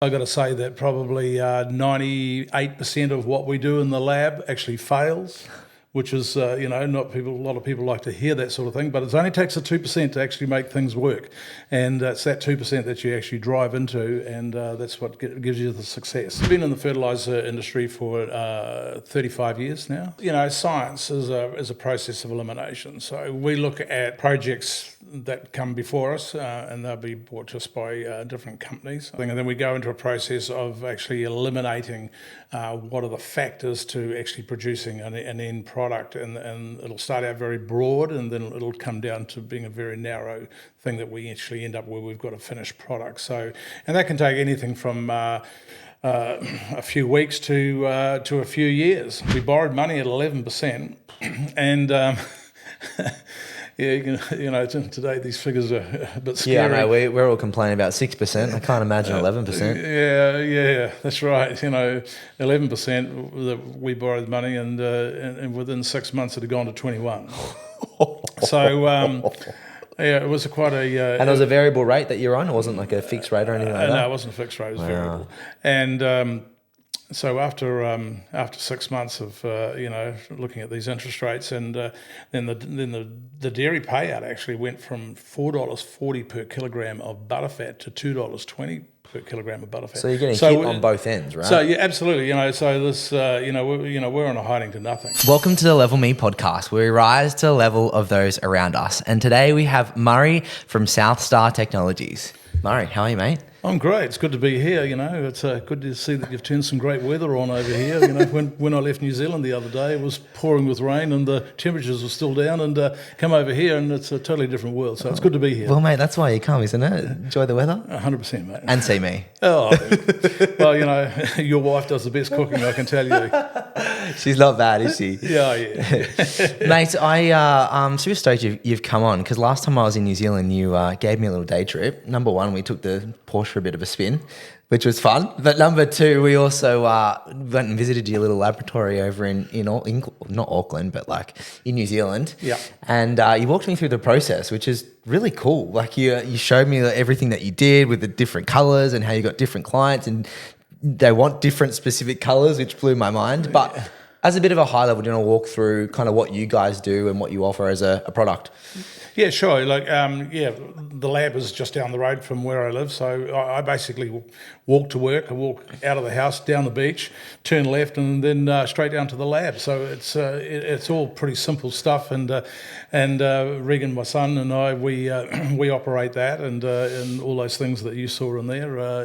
I've got to say that probably 98% of what we do in the lab actually fails, which is, not people. A lot of people like to hear that sort of thing, but it only takes a 2% to actually make things work, and it's that 2% that you actually drive into, and that's what gives you the success. I've been in the fertiliser industry for 35 years now. Science is a process of elimination. So we look at projects that come before us, and they'll be brought to us by different companies. And then we go into a process of actually eliminating what are the factors to actually producing an end product. And it'll start out very broad, and then it'll come down to being a very narrow thing that we actually end up where we've got a finished product. So, and that can take anything from a few weeks to a few years. We borrowed money at 11%, and yeah, today these figures are a bit scary. Yeah, no, we're all complaining about 6%. I can't imagine 11%. Yeah, that's right. 11% that we borrowed money, and within 6 months it had gone to 21. So yeah, it was quite a. And it was a variable rate that you're on. It wasn't like a fixed rate or anything like that. No, it wasn't a fixed rate. It was variable. And so after 6 months of looking at these interest rates, and then the dairy payout actually went from $4.40 per kilogram of butterfat to $2.20 per kilogram of butterfat. So you're getting hit on both ends, right? So yeah, absolutely. So this we're on a hiding to nothing. Welcome to the Level Me podcast, where we rise to the level of those around us. And today we have Murray from South Star Technologies. Murray, how are you, mate? I'm great. It's good to be here. It's good to see that you've turned some great weather on over here. When I left New Zealand the other day, it was pouring with rain and the temperatures were still down. And come over here, and it's a totally different world. So it's good to be here. Well, mate, that's why you come, isn't it? Enjoy the weather. 100%, mate. And see me. Oh, well, your wife does the best cooking, I can tell you. She's not bad, is she? Yeah. Mate, I'm super stoked you've come on, because last time I was in New Zealand, you gave me a little day trip. Number one, we took the Porsche for a bit of a spin, which was fun. But number two, we also went and visited your little laboratory over in not Auckland, but like in New Zealand. Yeah. And you walked me through the process, which is really cool. Like you showed me everything that you did with the different colors and how you got different clients and they want different specific colors, which blew my mind. But as a bit of a high level, do you want to walk through kind of what you guys do and what you offer as a product? Yeah, sure. The lab is just down the road from where I live, so I basically walk to work. I walk out of the house, down the beach, turn left, and then straight down to the lab. So it's all pretty simple stuff. And Regan, my son, and I, we operate that, and all those things that you saw in there.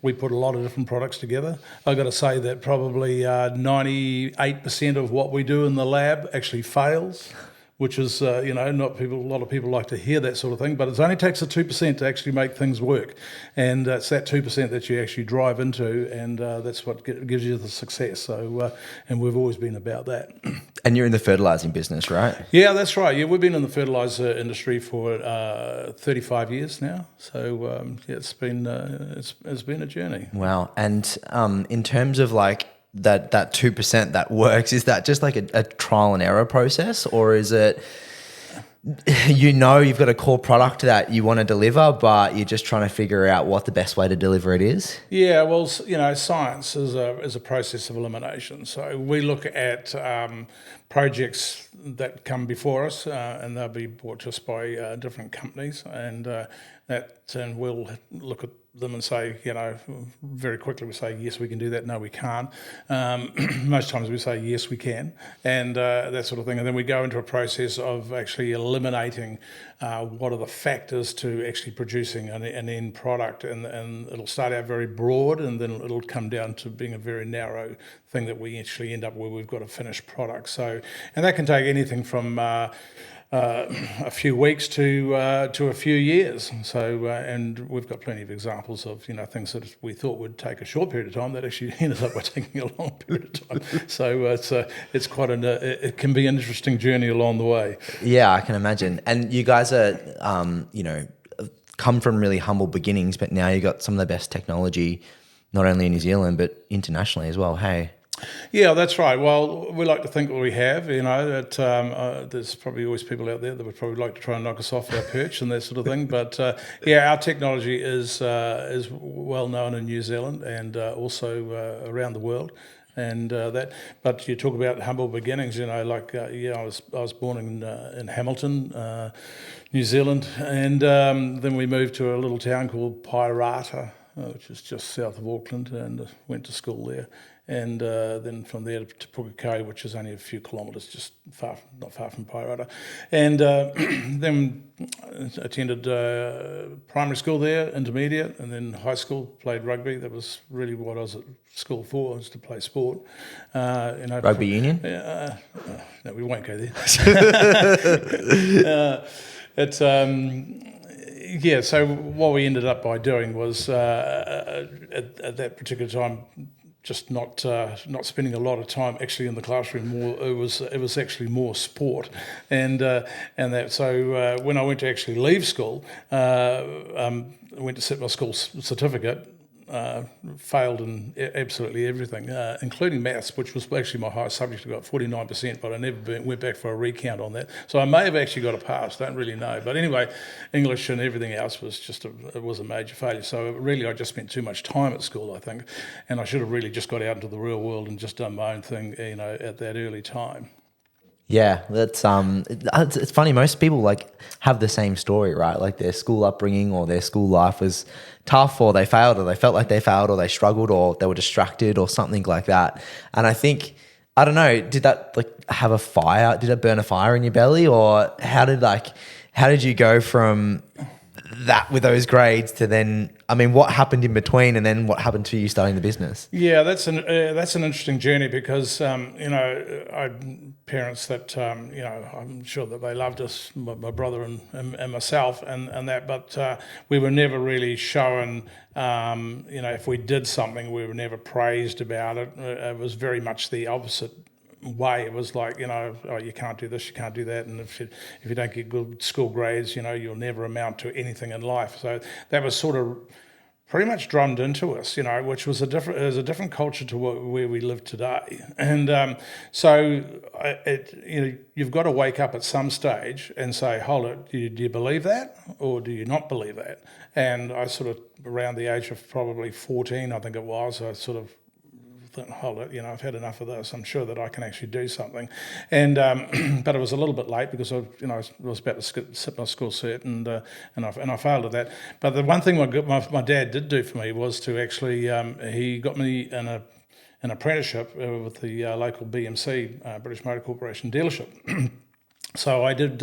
We put a lot of different products together. I've got to say that probably 98% of what we do in the lab actually fails, which is, a lot of people like to hear that sort of thing, but it only takes a 2% to actually make things work. And it's that 2% that you actually drive into, and that's what gives you the success. So, and we've always been about that. And you're in the fertilising business, right? Yeah, that's right. Yeah, we've been in the fertiliser industry for 35 years now. So, it's been a journey. Wow. And in terms of like, that 2% that works, is that just like a trial and error process, or is it you've got a core product that you want to deliver, but you're just trying to figure out what the best way to deliver it is? Yeah, well, science is a process of elimination. So we look at projects that come before us, and they'll be brought to us by different companies, and we'll look at them and say, very quickly we say, yes, we can do that. No, we can't. Most times we say, yes, we can, and that sort of thing. And then we go into a process of actually eliminating what are the factors to actually producing an end product. And it'll start out very broad, and then it'll come down to being a very narrow thing that we actually end up where we've got a finished product. So, and that can take anything from a few weeks to a few years. So, and we've got plenty of examples of things that we thought would take a short period of time that actually ended up by taking a long period of time. So it's quite it can be an interesting journey along the way. Yeah, I can imagine. And you guys are come from really humble beginnings, but now you got some of the best technology, not only in New Zealand but internationally as well. Hey. Yeah, that's right. Well, we like to think that we have, that there's probably always people out there that would probably like to try and knock us off our perch and that sort of thing. But yeah, our technology is well known in New Zealand and also around the world. And but you talk about humble beginnings. I was born in Hamilton, New Zealand, and then we moved to a little town called Pairata, which is just south of Auckland, and went to school there. And then from there to Pukekohe, which is only a few kilometres, just not far from Pairata. And then attended primary school there, intermediate, and then high school, played rugby. That was really what I was at school for, was to play sport. Rugby union? No, we won't go there. Yeah, so what we ended up by doing was, at that particular time, just not spending a lot of time actually in the classroom. More, it was actually more sport, and that. So when I went to actually leave school, I went to sit my school certificate. Failed in absolutely everything, including maths, which was actually my highest subject. I got 49%, but I never went back for a recount on that. So I may have actually got a pass, don't really know. But anyway, English and everything else was it was a major failure. So really I just spent too much time at school, I think, and I should have really just got out into the real world and just done my own thing, at that early time. Yeah, that's it's funny. Most people have the same story, right? Like their school upbringing or their school life was tough, or they failed, or they felt like they failed, or they struggled, or they were distracted, or something like that. And I think, I don't know, did that have a fire? Did it burn a fire in your belly, or how did you go from that with those grades to then? I mean, what happened in between, and then what happened to you starting the business? Yeah, that's an interesting journey because I parents that I'm sure that they loved us, my brother and myself, and that, but we were never really shown. If we did something, we were never praised about it. It was very much the opposite way. It was like, oh, you can't do this, you can't do that, and if you don't get good school grades, you'll never amount to anything in life. So that was sort of pretty much drummed into us, which was a different culture to where we live today. And so you've got to wake up at some stage and say, hold it, do you believe that, or do you not believe that? And I sort of, around the age of probably 14, I think it was, I sort of thought, hold it, I've had enough of this. I'm sure that I can actually do something. And but it was a little bit late because I was about to sit my school cert, and I failed at that. But the one thing my dad did do for me was to actually he got me in an apprenticeship with the local BMC, British Motor Corporation dealership. So I did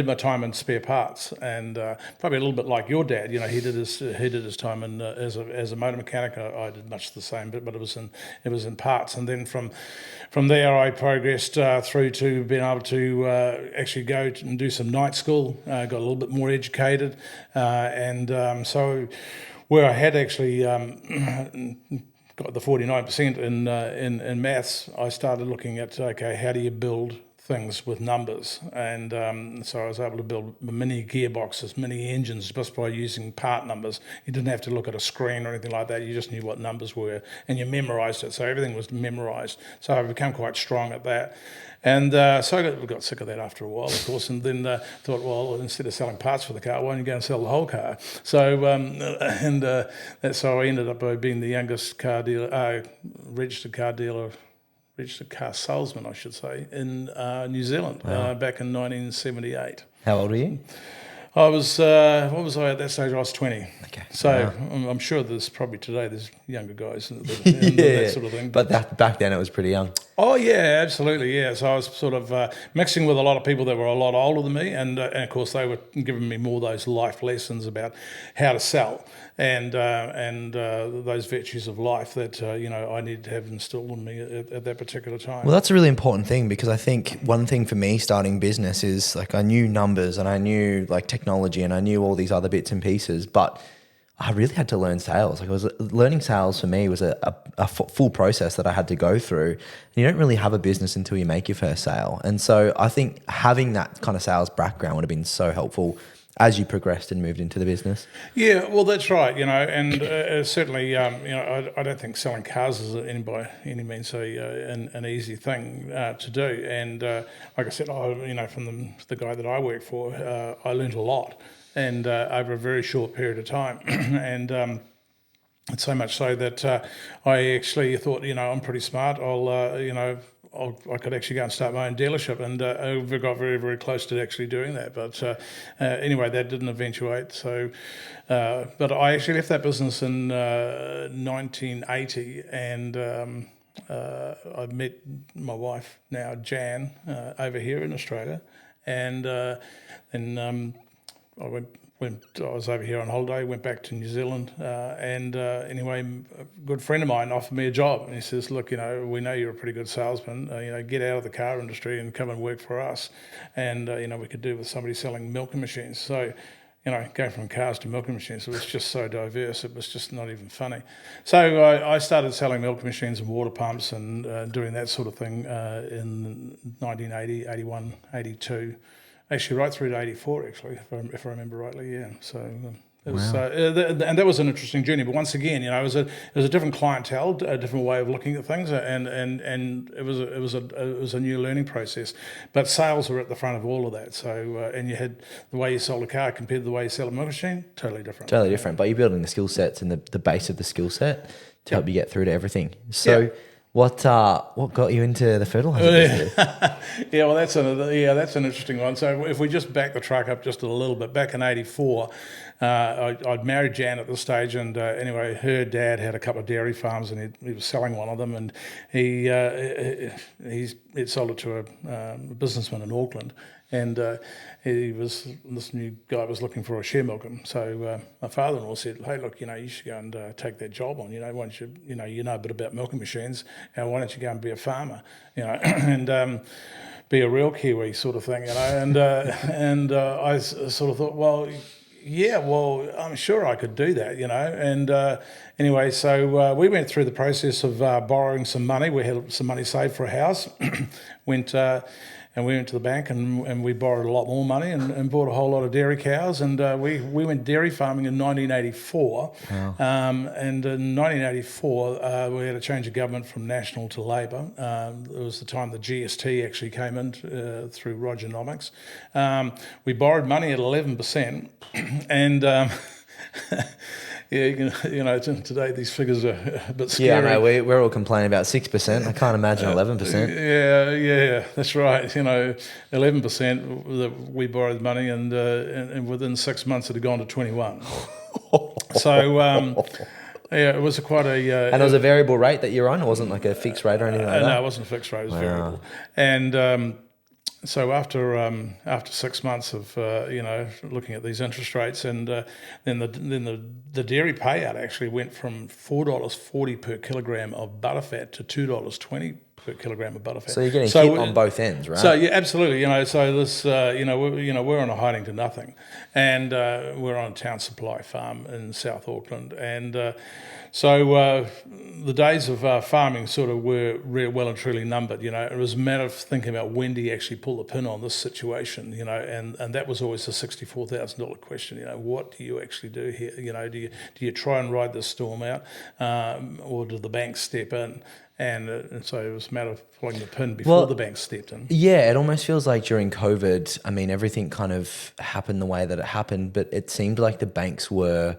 my time in spare parts, and probably a little bit like your dad. He did his time in as a motor mechanic. I did much the same, but it was in parts. And then from there I progressed through to being able to actually go and do some night school. Got a little bit more educated, and so where I had actually got the 49% in maths, I started looking at, okay, how do you build things with numbers? And so I was able to build mini gearboxes, mini engines, just by using part numbers. You didn't have to look at a screen or anything like that. You just knew what numbers were, and you memorised it. So everything was memorised. So I became quite strong at that. And so I got sick of that after a while, of course, and then thought, well, instead of selling parts for the car, why don't you go and sell the whole car? So so I ended up being the youngest registered car salesman, I should say, in New Zealand. Wow. Back in 1978. How old were you? I was, what was I at that stage? I was 20. Okay. So wow. I'm sure there's younger guys and that sort of thing. But back then it was pretty young. Oh, yeah, absolutely, yeah. So I was sort of mixing with a lot of people that were a lot older than me, and of course they were giving me more those life lessons about how to sell and those virtues of life that I needed to have instilled in me at that particular time. Well, that's a really important thing, because I think one thing for me starting business is I knew numbers and I knew technology and I knew all these other bits and pieces, but I really had to learn sales. Learning sales for me was a full process that I had to go through. You don't really have a business until you make your first sale. And so I think having that kind of sales background would have been so helpful as you progressed and moved into the business? Yeah, well, that's right, and certainly, I don't think selling cars is by any means an easy thing to do. And like I said, from the guy that I work for, I learned a lot, and over a very short period of time, and. So much so that I actually thought, I'm pretty smart. I could actually go and start my own dealership, and I got very, very close to actually doing that. But anyway, that didn't eventuate. So, but I actually left that business in 1980, and I met my wife now, Jan, over here in Australia, and then I when I was over here on holiday, went back to New Zealand, and anyway, a good friend of mine offered me a job, and he says, "Look, we know you're a pretty good salesman. Get out of the car industry and come and work for us, and we could do with somebody selling milking machines." So, going from cars to milking machines, it was just so diverse. It was just not even funny. So I started selling milking machines and water pumps and doing that sort of thing in 1980, 81, 82. Actually, right through to 84, actually, if I remember rightly, yeah. So it was, and that was an interesting journey. But once again, it was a different clientele, a different way of looking at things, and it was a new learning process. But sales were at the front of all of that. So and you had the way you sold a car compared to the way you sell a milk machine, totally different. Totally different. But you're building the skill sets and the base of the skill set to help you get through to everything. So. Yep. What got you into the fertiliser business? Yeah, well, that's an interesting one. So if we just back the truck up just a little bit, back in '84, I'd married Jan at this stage, and anyway, her dad had a couple of dairy farms, and he was selling one of them, and he'd sold it to a businessman in Auckland, and this new guy was looking for a share milker. So my father-in-law said, "Hey, look, you should go and take that job on. Why don't you, you know a bit about milking machines, and why don't you go and be a farmer, and be a real Kiwi sort of thing, And I sort of thought, well, yeah, well, I'm sure I could do that, And anyway, so we went through the process of borrowing some money. We had some money saved for a house. And we went to the bank and we borrowed a lot more money and bought a whole lot of dairy cows. And we went dairy farming in 1984. Wow. And in 1984, we had a change of government from National to Labor. It was the time the GST actually came in through Rogernomics. We borrowed money at 11%. And... Yeah, today these figures are a bit scary. Yeah, no, we're all complaining about 6%. I can't imagine 11%. Yeah, that's right. 11% that we borrowed money, and within 6 months it had gone to 21. So yeah, it was quite a. And it was a variable rate that you're on. It wasn't like a fixed rate or anything like that. No, it wasn't a fixed rate. It was variable, and. So after 6 months of looking at these interest rates, and then the dairy payout actually went from $4.40 per kilogram of butterfat to $2.20 per kilogram of butterfat. So you're getting hit on both ends, right? So yeah, absolutely. So this we're on a hiding to nothing, and we're on a town supply farm in South Auckland, and. So the days of farming sort of were well and truly numbered. It was a matter of thinking about when do you actually pull the pin on this situation. And that was always the $64,000 question. What do you actually do here? Do you try and ride this storm out, or do the banks step in? And so it was a matter of pulling the pin before the banks stepped in. Yeah, it almost feels like during COVID, I mean, everything kind of happened the way that it happened, but it seemed like the banks were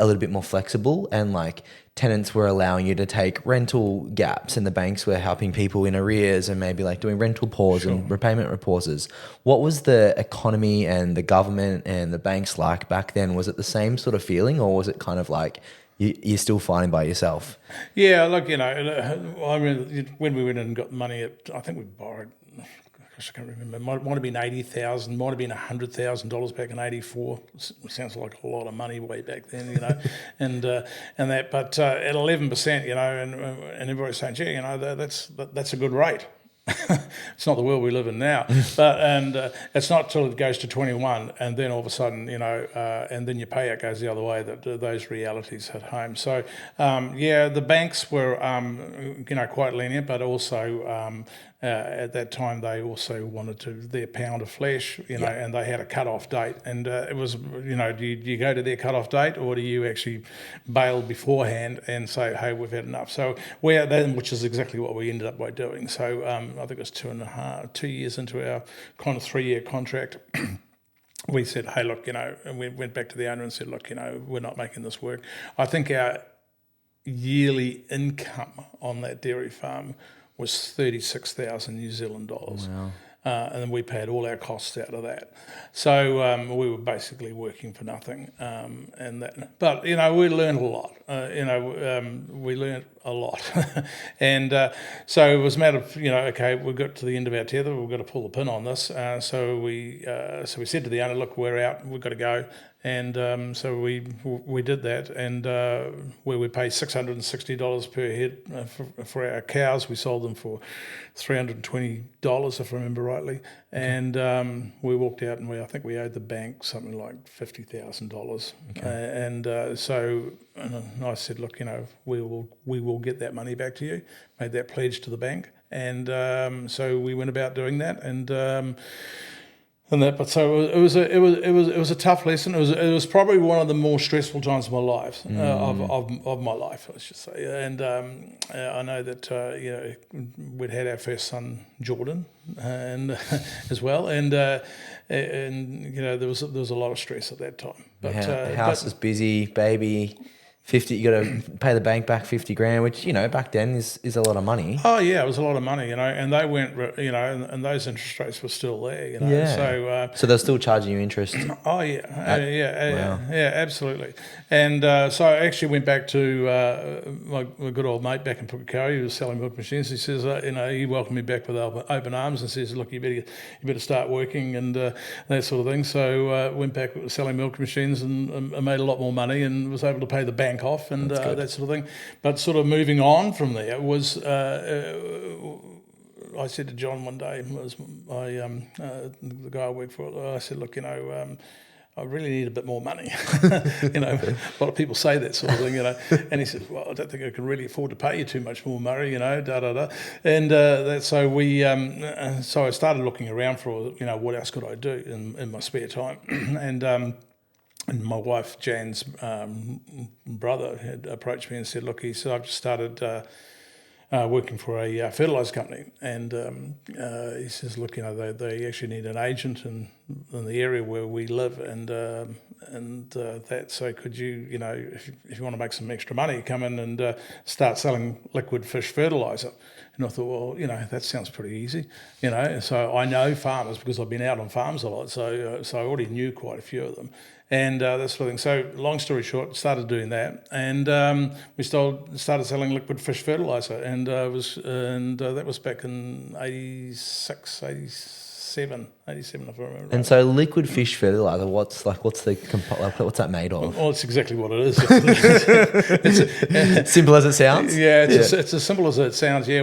a little bit more flexible, and like tenants were allowing you to take rental gaps, and the banks were helping people in arrears and maybe like doing rental pause and repayment pauses. What was the economy and the government and the banks like back then? Was it the same sort of feeling, or was it kind of like you're still fighting by yourself? Yeah, look, I mean, when we went and got money, I think we borrowed, I can't remember. Might have been $80,000, might have been $100,000 back in '84. Sounds like a lot of money way back then, and that. But at 11%, and everybody's saying, "Gee, that's a good rate." It's not the world we live in now, but it's not till it goes to 21, and then all of a sudden, and then your payout goes the other way. That those realities hit home. So the banks were, quite lenient, but also At that time, they also wanted their pound of flesh, and they had a cut-off date. And it was, do you go to their cut-off date, or do you actually bail beforehand and say, hey, we've had enough? So which is exactly what we ended up by doing. So I think it was 2 years into our kind of 3-year contract. We said, hey, look, and we went back to the owner and said, look, we're not making this work. I think our yearly income on that dairy farm was 36,000 New Zealand dollars. Wow. And then we paid all our costs out of that. So we were basically working for nothing. But we learned a lot. We learned a lot. And so it was a matter of, okay, we've got to the end of our tether, we've got to pull the pin on this. So we said to the owner, look, we're out, we've got to go. And so we did that, and where we paid $660 per head for our cows, we sold them for $320, if I remember rightly. And we walked out, and I think we owed the bank something like $50,000. So I said, look, we will get that money back to you. Made that pledge to the bank, and so we went about doing that, but so it was a tough lesson. It was probably one of the more stressful times of my life, of my life, I should say. And I know that we'd had our first son, Jordan, and as well, and there was a lot of stress at that time. But the house is busy, baby. 50, you got to pay the bank back 50 grand, which, back then is a lot of money. Oh yeah, it was a lot of money, and they weren't, and those interest rates were still there, Yeah. So they're still charging you interest. Oh yeah, yeah, absolutely. And so I actually went back to my good old mate back in Pukekohe, who was selling milk machines. He says, he welcomed me back with open arms and says, look, you better start working and that sort of thing. So went back selling milk machines and made a lot more money and was able to pay the bank off and that sort of thing. But sort of moving on from there was, I said to John one day, the guy I worked for, I said, look, I really need a bit more money. A lot of people say that sort of thing, And he said, well, I don't think I can really afford to pay you too much more, Murray, da-da-da. And so I started looking around for, what else could I do in my spare time. And my wife, Jan's brother, had approached me and said, look, he said, I've just started working for a fertiliser company. And he says, look, they actually need an agent in the area where we live. And that, so could you, if you want to make some extra money, come in and start selling liquid fish fertiliser. And I thought, well, that sounds pretty easy, So I know farmers because I've been out on farms a lot. So I already knew quite a few of them. And that sort of thing. So long story short, started doing that, and we started selling liquid fish fertiliser, and that was back in 86, 87, if I remember. And so liquid fish fertiliser, what's that made of? Well, it's exactly what it is. It's simple as it sounds. Yeah, it's as simple as it sounds. Yeah,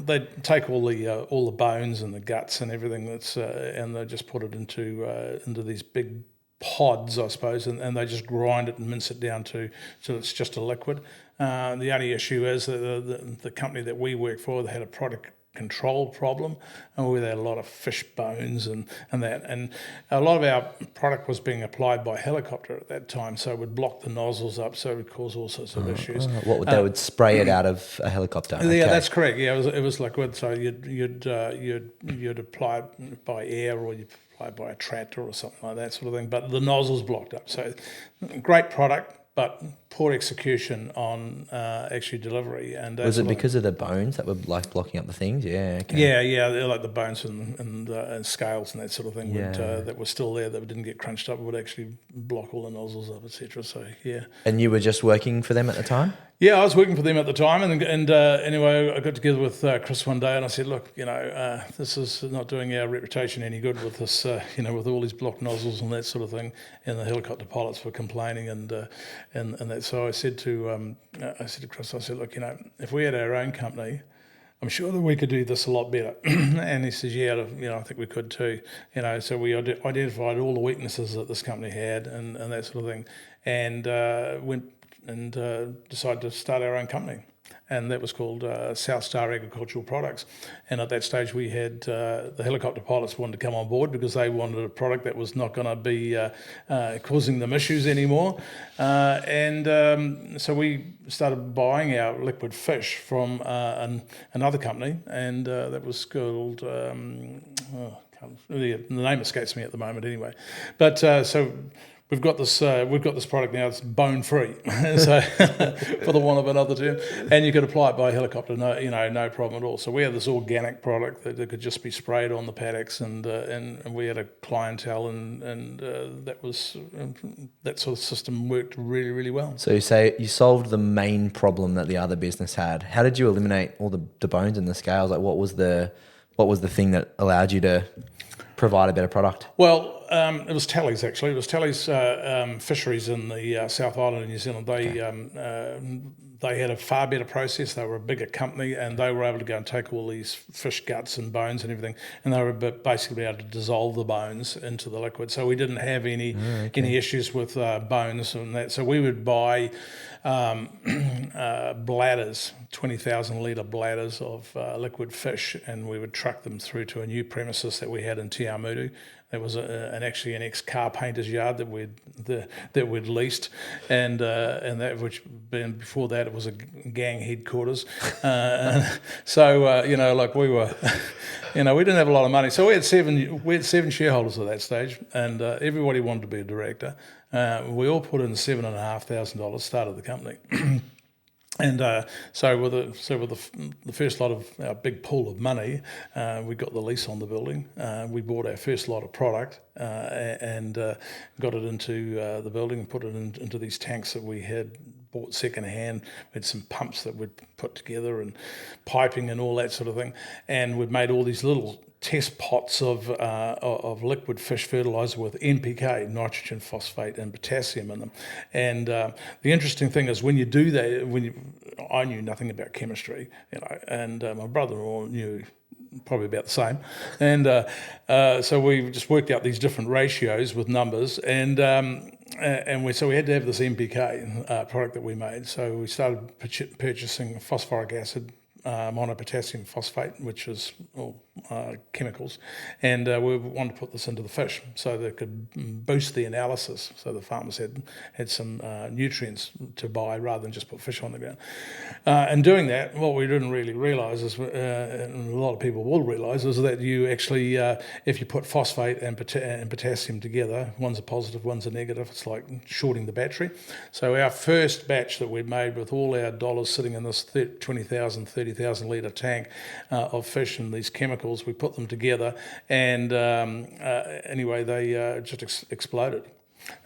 they take all the bones and the guts and everything and they just put it into these big pods, I suppose, and they just grind it and mince it down so it's just a liquid. The only issue is that the company that we work for, they had a product control problem, and we had a lot of fish bones and that, and a lot of our product was being applied by helicopter at that time, so it would block the nozzles up, so it would cause all sorts of issues. They would spray it out of a helicopter? Yeah, that's correct. Yeah, it was liquid, so you'd apply it by air or you'd apply it by a tractor or something like that sort of thing, but the nozzle's blocked up. So great product, but poor execution on actually delivery. And was it because of the bones that were like blocking up the things? Yeah. Okay. Yeah, like the bones and scales and that sort of thing that were still there that didn't get crunched up would actually block all the nozzles up, etc. So yeah. And you were just working for them at the time? Yeah, I was working for them at the time, and anyway, I got together with Chris one day, and I said, look, this is not doing our reputation any good with this, with all these blocked nozzles and that sort of thing, and the helicopter pilots were complaining, and that. So I said to Chris, I said, look, if we had our own company, I'm sure that we could do this a lot better. And he says, yeah, I think we could too. So we identified all the weaknesses that this company had and that sort of thing, and went decided to start our own company. And that was called South Star Agricultural Products. And at that stage, we had the helicopter pilots wanted to come on board because they wanted a product that was not going to be causing them issues anymore. So we started buying our liquid fish from another company, and that was called, the name escapes me at the moment anyway. But so we've got this product now. It's bone free, so for the want of another term, and you could apply it by helicopter, no problem at all. So we had this organic product that could just be sprayed on the paddocks, and we had a clientele, and that sort of system worked really, really well. So you say you solved the main problem that the other business had. How did you eliminate all the bones and the scales? Like what was the thing that allowed you to provide a better product? Well, it was Tally's actually. It was Tally's fisheries in the South Island of New Zealand. They had a far better process. They were a bigger company, and they were able to go and take all these fish guts and bones and everything, and they were basically able to dissolve the bones into the liquid. So we didn't have any issues with bones and that. So we would buy bladders, 20,000 litre bladders of liquid fish, and we would truck them through to a new premises that we had in Te Awamutu. There was actually an ex-car painter's yard that we'd leased, and that which before that it was a gang headquarters. So we were, we didn't have a lot of money. So we had seven shareholders at that stage, and everybody wanted to be a director. We all put in $7,500, started the company. And so with the first lot of our big pool of money, we got the lease on the building. We bought our first lot of product and got it into the building and put it into these tanks that we had bought second hand. We had some pumps that we'd put together and piping and all that sort of thing. And we'd made all these little test pots of liquid fish fertiliser with NPK, nitrogen, phosphate, and potassium in them. And the interesting thing is when you do that, I knew nothing about chemistry, and my brother-in-law knew probably about the same. And so we just worked out these different ratios with numbers, and we had to have this NPK product that we made. So we started purchasing phosphoric acid, monopotassium phosphate, which is chemicals, and we wanted to put this into the fish so they could boost the analysis, so the farmers had some nutrients to buy rather than just put fish on the ground. And doing that, what we didn't really realise is, and a lot of people will realise, is that you actually, if you put phosphate and potassium together, one's a positive, one's a negative, it's like shorting the battery. So our first batch that we'd made with all our dollars sitting in this 20,000, 30,000 litre tank of fish and these chemicals, we put them together, and anyway, they just exploded.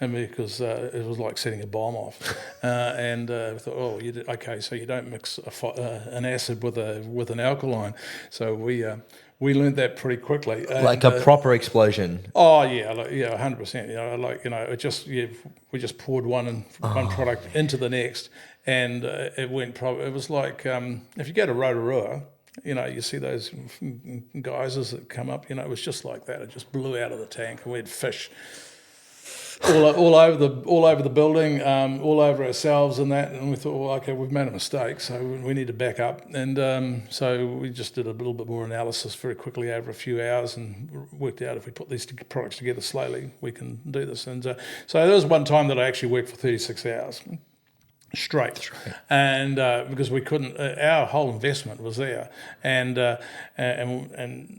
And because it was like setting a bomb off, and we thought, okay, so you don't mix an acid with an alkaline. So we learned that pretty quickly. Like a proper explosion. Oh yeah, 100%. We just poured one product into the next, and it went. It was like if you go to Rotorua, you see those geysers that come up. It was just like that. It just blew out of the tank, and we had fish all over the building, all over ourselves, and that. And we thought, well, okay, we've made a mistake, so we need to back up. And so we just did a little bit more analysis very quickly over a few hours, and worked out if we put these products together slowly, we can do this. And so there was one time that I actually worked for 36 hours. Straight. And because we couldn't, our whole investment was there, and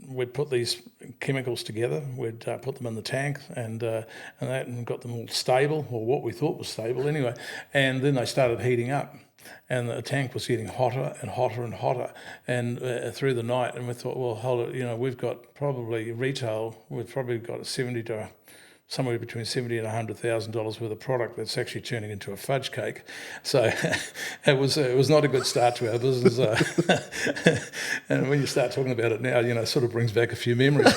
we'd put these chemicals together. We'd put them in the tank, and got them all stable, or what we thought was stable anyway. And then they started heating up, and the tank was getting hotter and hotter and hotter, and through the night. And we thought, well, hold it, we've got probably retail. We've probably got somewhere between $70,000 and $100,000 worth of product that's actually turning into a fudge cake. So it was not a good start to our business. And when you start talking about it now, it sort of brings back a few memories.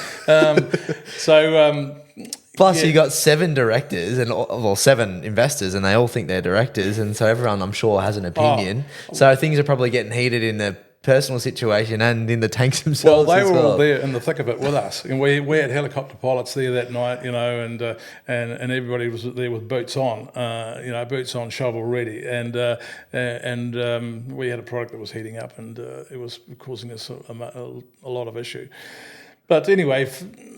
Plus, you got 7 directors and 7 investors, and they all think they're directors, and so everyone, I'm sure, has an opinion. So things are probably getting heated in the personal situation and in the tanks Well, themselves they as were well. all there in the thick of it with us, and we had helicopter pilots there that night, and everybody was there with boots on, boots on, shovel ready, and we had a product that was heating up, and it was causing us a lot of issue. But anyway,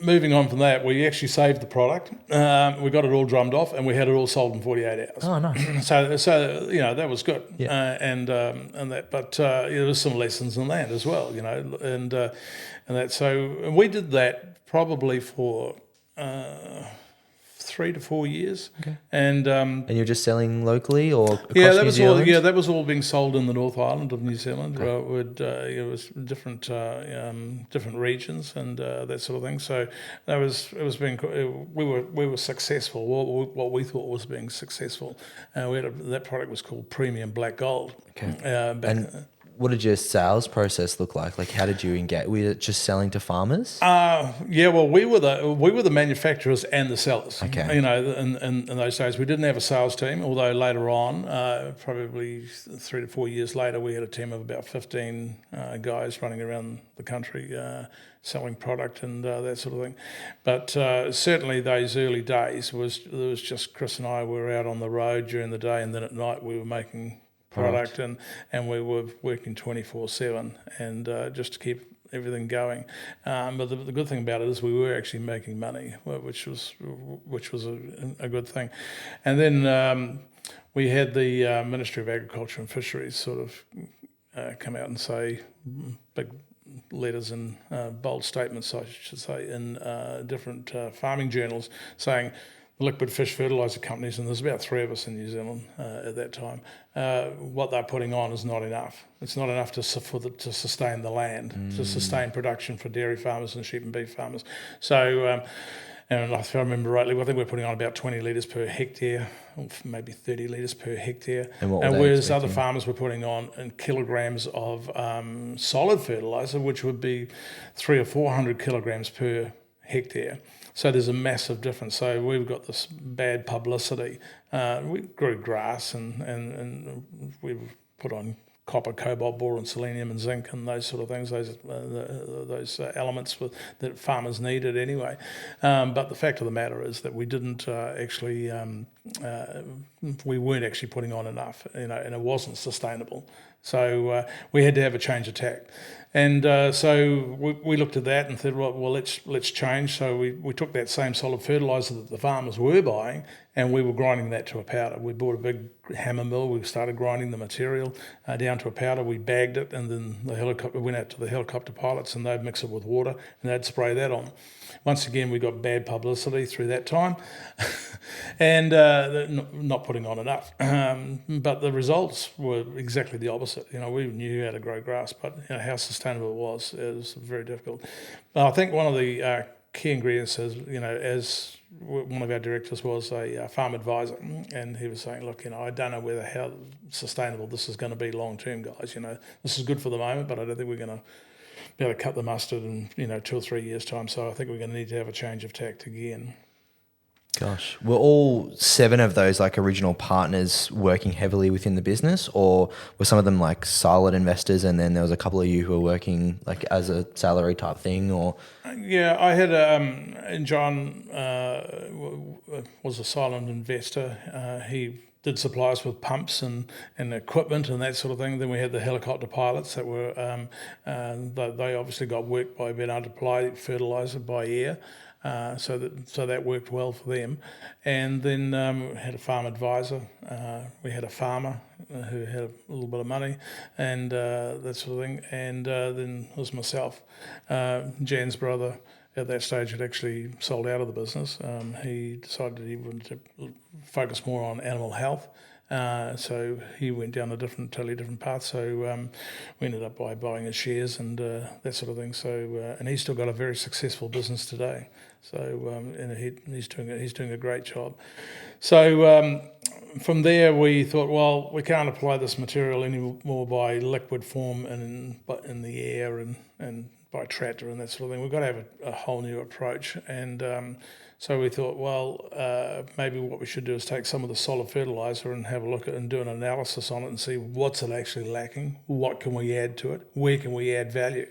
moving on from that, we actually saved the product. We got it all drummed off, and we had it all sold in 48 hours. Oh, nice. So that was good. Yeah. And that, but there was some lessons in that as well, and that. So we did that probably for 3 to 4 years. Okay. And you're just selling locally or across that New was Zealand? all. Yeah, that was all being sold in the North Island of New Zealand. Okay. It was different regions and that sort of thing. So that was it was being. We were successful. What we thought was being successful. That product was called Premium Black Gold. Okay. What did your sales process look like? Like, how did you engage? Were you just selling to farmers? Well, we were the manufacturers and the sellers. Okay. In those days, we didn't have a sales team. Although later on, probably 3 to 4 years later, we had a team of about 15 guys running around the country selling product and that sort of thing. But certainly, those early days there was just Chris and I were out on the road during the day, and then at night we were making product and we were working 24/7 and just to keep everything going. But the good thing about it is we were actually making money, which was a good thing. And then we had the Ministry of Agriculture and Fisheries sort of come out and say big letters and bold statements, I should say, in different farming journals saying liquid fish fertiliser companies, and there's about 3 of us in New Zealand at that time, what they're putting on is not enough. It's not enough to sustain the land, to sustain production for dairy farmers and sheep and beef farmers. So, and if I remember rightly, I think we're putting on about 20 litres per hectare, or maybe 30 litres per hectare. And whereas other farmers were putting on in kilograms of solid fertiliser, which would be 300 or 400 kilograms per hectare. So there's a massive difference. So we've got this bad publicity. We grew grass and we put on copper, cobalt, boron, selenium, and zinc, and those sort of things. Those elements that farmers needed anyway. But the fact of the matter is that we didn't actually. We weren't actually putting on enough, and it wasn't sustainable. So we had to have a change of tack. And so we looked at that and said, well, let's change. So we took that same solid fertiliser that the farmers were buying, and we were grinding that to a powder. We bought a big hammer mill. We started grinding the material down to a powder. We bagged it, and then the helicopter went out to the helicopter pilots, and they'd mix it with water, and they'd spray that on. Once again, we got bad publicity through that time, and not putting on enough. But the results were exactly the opposite. We knew how to grow grass, but how sustainable it was very difficult. But I think one of the key ingredients is, as one of our directors was a farm advisor, and he was saying, look, I don't know how sustainable this is going to be long term, guys. This is good for the moment, but I don't think we're going to be able to cut the mustard in 2 or 3 years' time. So I think we're going to need to have a change of tact again. Gosh, were all 7 of those original partners working heavily within the business, or were some of them silent investors, and then there was a couple of you who were working as a salary type thing? Or yeah, I had and John was a silent investor. He did supply us with pumps and equipment and that sort of thing. Then we had the helicopter pilots that were they obviously got work by being able to apply fertiliser by air. So that worked well for them. And then we had a farm advisor. We had a farmer who had a little bit of money and that sort of thing. And then it was myself. Jan's brother at that stage had actually sold out of the business. He decided he wanted to focus more on animal health. So he went down a totally different path. So we ended up by buying his shares and that sort of thing. So and he's still got a very successful business today. So and he's doing a great job. So from there we thought, well, we can't apply this material anymore by liquid form in the air and by tractor and that sort of thing. We've got to have a whole new approach. And so we thought, well, maybe what we should do is take some of the solid fertiliser and have a look at and do an analysis on it and see what's it actually lacking, what can we add to it, where can we add value.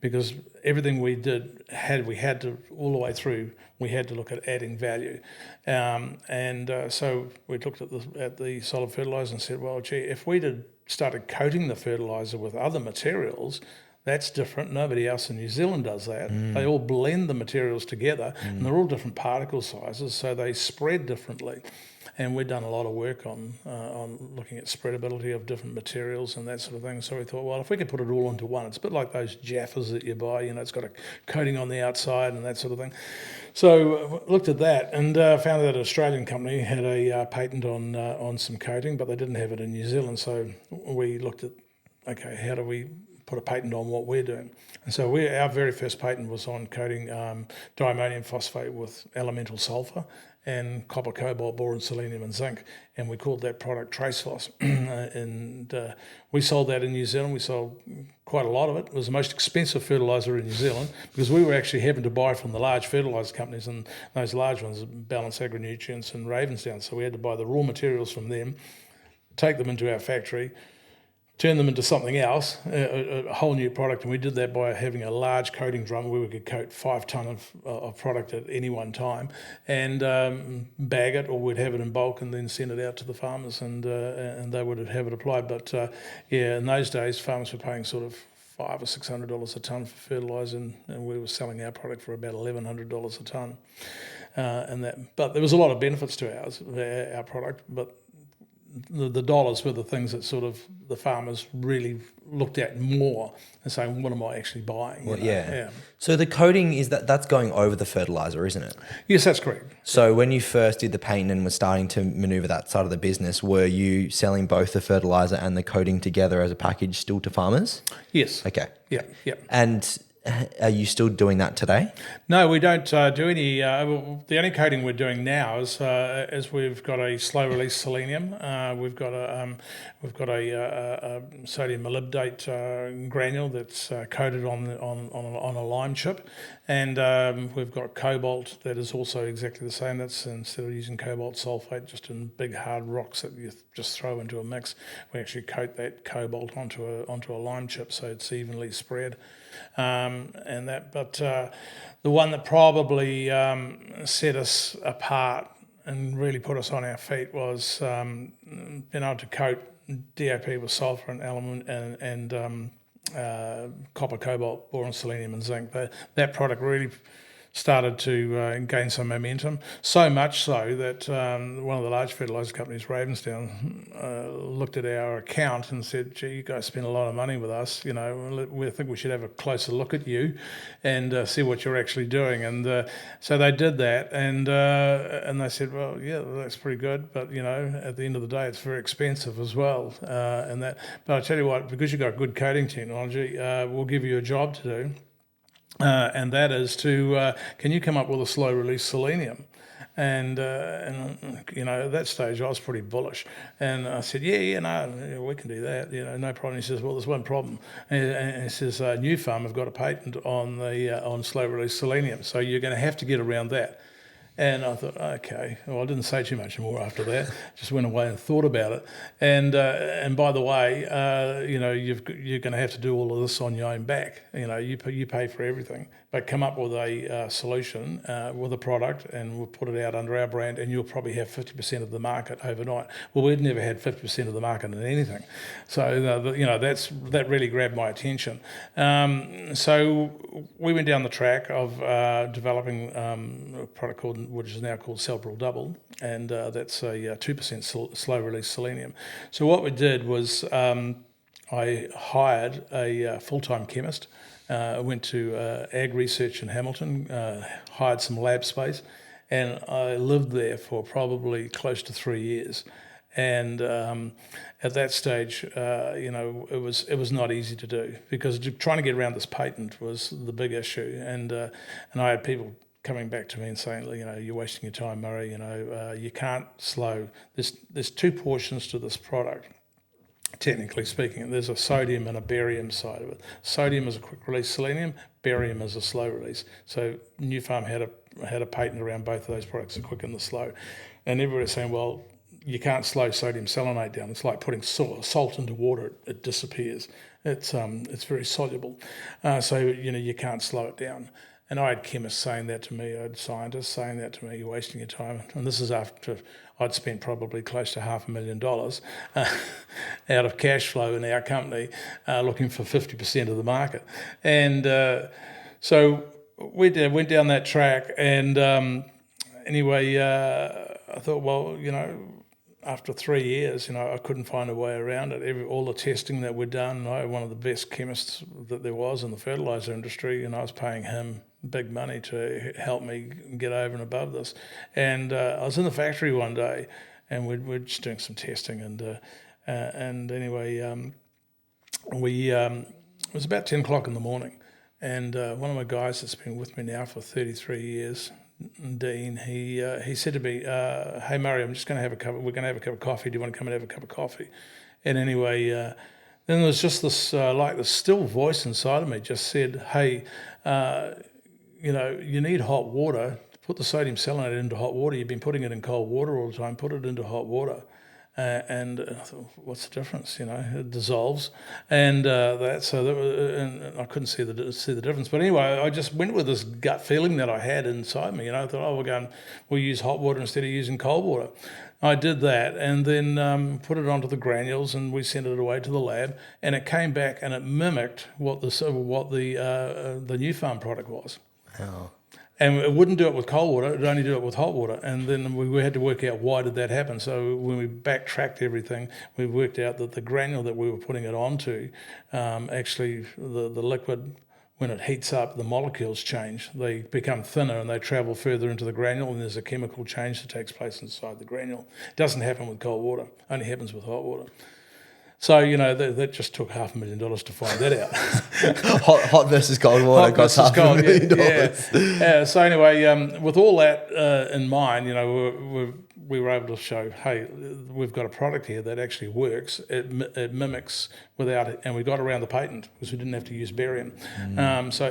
Because everything we did we had to all the way through. We had to look at adding value, so we looked at the solid fertiliser and said, well, gee, if we started coating the fertiliser with other materials, that's different. Nobody else in New Zealand does that. They all blend the materials together, and they're all different particle sizes, so they spread differently. And we'd done a lot of work on looking at spreadability of different materials and that sort of thing. So we thought, well, if we could put it all into one, it's a bit like those Jaffas that you buy, it's got a coating on the outside and that sort of thing. So looked at that and found that an Australian company had a patent on some coating, but they didn't have it in New Zealand. So we looked at, okay, how do we put a patent on what we're doing? And so our very first patent was on coating diammonium phosphate with elemental sulfur and copper, cobalt, boron, selenium and zinc, and we called that product TracePhos. And we sold that in New Zealand. We sold quite a lot of it. It was the most expensive fertiliser in New Zealand because we were actually having to buy from the large fertiliser companies, and those large ones, Balance Agri-Nutrients and Ravensdown. So we had to buy the raw materials from them, take them into our factory, turn them into something else, a whole new product. And we did that by having a large coating drum where we could coat 5 tonne of product at any one time and bag it, or we'd have it in bulk and then send it out to the farmers and they would have it applied. But in those days, farmers were paying sort of $500 or $600 a tonne for fertiliser, and we were selling our product for about $1,100 a tonne. But there was a lot of benefits to our product, but the dollars were the things that sort of the farmers really looked at more and saying, what am I actually buying? Well, yeah. So the coating that's going over the fertiliser, isn't it? Yes, that's correct. So when you first did the patent and were starting to manoeuvre that side of the business, were you selling both the fertiliser and the coating together as a package still to farmers? Yes. Okay. Yeah. And are you still doing that today? No, we don't do any. The only coating we're doing now is we've got a slow release selenium. We've got a sodium molybdate granule that's coated on a lime chip, and we've got cobalt that is also exactly the same. That's instead of using cobalt sulfate just in big hard rocks that you just throw into a mix, we actually coat that cobalt onto a lime chip so it's evenly spread. But the one that probably set us apart and really put us on our feet was being able to coat DAP with sulfur and element and copper, cobalt, boron, selenium and zinc. That product really started to gain some momentum, so much so that one of the large fertiliser companies, Ravensdown, looked at our account and said, gee, you guys spend a lot of money with us, we think we should have a closer look at you and see what you're actually doing. And so they did that, and they said, well, yeah, that's pretty good, but at the end of the day it's very expensive as well. But I tell you what, because you've got good coating technology, we'll give you a job to do. And that is to, can you come up with a slow release selenium? And at that stage I was pretty bullish, and I said, no, we can do that, no problem. He says, well, there's one problem, and he says, New Farm have got a patent on slow release selenium, so you're going to have to get around that. And I thought, okay. Well, I didn't say too much more after that. Just went away and thought about it. And by the way, you're going to have to do all of this on your own back. You pay for everything, but come up with a solution with a product, and we'll put it out under our brand, and you'll probably have 50% of the market overnight. Well, we'd never had 50% of the market in anything, so that really grabbed my attention. So we went down the track of developing a product which is now called Celpral Double, and that's a 2% slow release selenium. So what we did was I hired a full-time chemist. I went to Ag Research in Hamilton, hired some lab space, and I lived there for probably close to 3 years. And at that stage, it was not easy to do, because trying to get around this patent was the big issue. And I had people coming back to me and saying, you're wasting your time, Murray. You can't slow. There's 2 portions to this product. technically speaking. There's a sodium and a barium side of it. Sodium is a quick release selenium, barium is a slow release. So New Farm had a patent around both of those products, the quick and the slow. And everybody's saying, well, you can't slow sodium selenate down. It's like putting salt into water; it disappears. It's very soluble, so you can't slow it down. And I had chemists saying that to me, I had scientists saying that to me, you're wasting your time. And this is after I'd spent probably close to $500,000 out of cash flow in our company, looking for 50% of the market. And so we went down that track. And anyway, I thought, well, after 3 years, I couldn't find a way around it. All the testing that we'd done, I had one of the best chemists that there was in the fertiliser industry, and I was paying him big money to help me get over and above this. And I was in the factory one day, and we're just doing some testing, and anyway, it was about 10 o'clock in the morning, and one of my guys that's been with me now for 33 years, Dean, he said to me, "Hey Murray, I'm just going to have a cup. We're going to have a cup of coffee. Do you want to come and have a cup of coffee?" And anyway, then there was just this this still voice inside of me just said, "Hey, you need hot water. Put the sodium selenate into hot water. You've been putting it in cold water all the time. Put it into hot water." And I thought, what's the difference? It dissolves, and and I couldn't see the difference. But anyway, I just went with this gut feeling that I had inside me. I thought, we'll use hot water instead of using cold water. I did that, and then put it onto the granules, and we sent it away to the lab, and it came back and it mimicked what the New Farm product was. Oh. And it wouldn't do it with cold water, it would only do it with hot water. And then we had to work out why did that happen. So when we backtracked everything, we worked out that the granule that we were putting it onto, actually the liquid, when it heats up, the molecules change. They become thinner and they travel further into the granule, and there's a chemical change that takes place inside the granule. It doesn't happen with cold water, only happens with hot water. So, that just took $500,000 to find that out. hot versus cold water cost $500,000. Yeah. So anyway, with all that in mind, we were able to show, hey, we've got a product here that actually works. It mimics and we got around the patent because we didn't have to use barium. So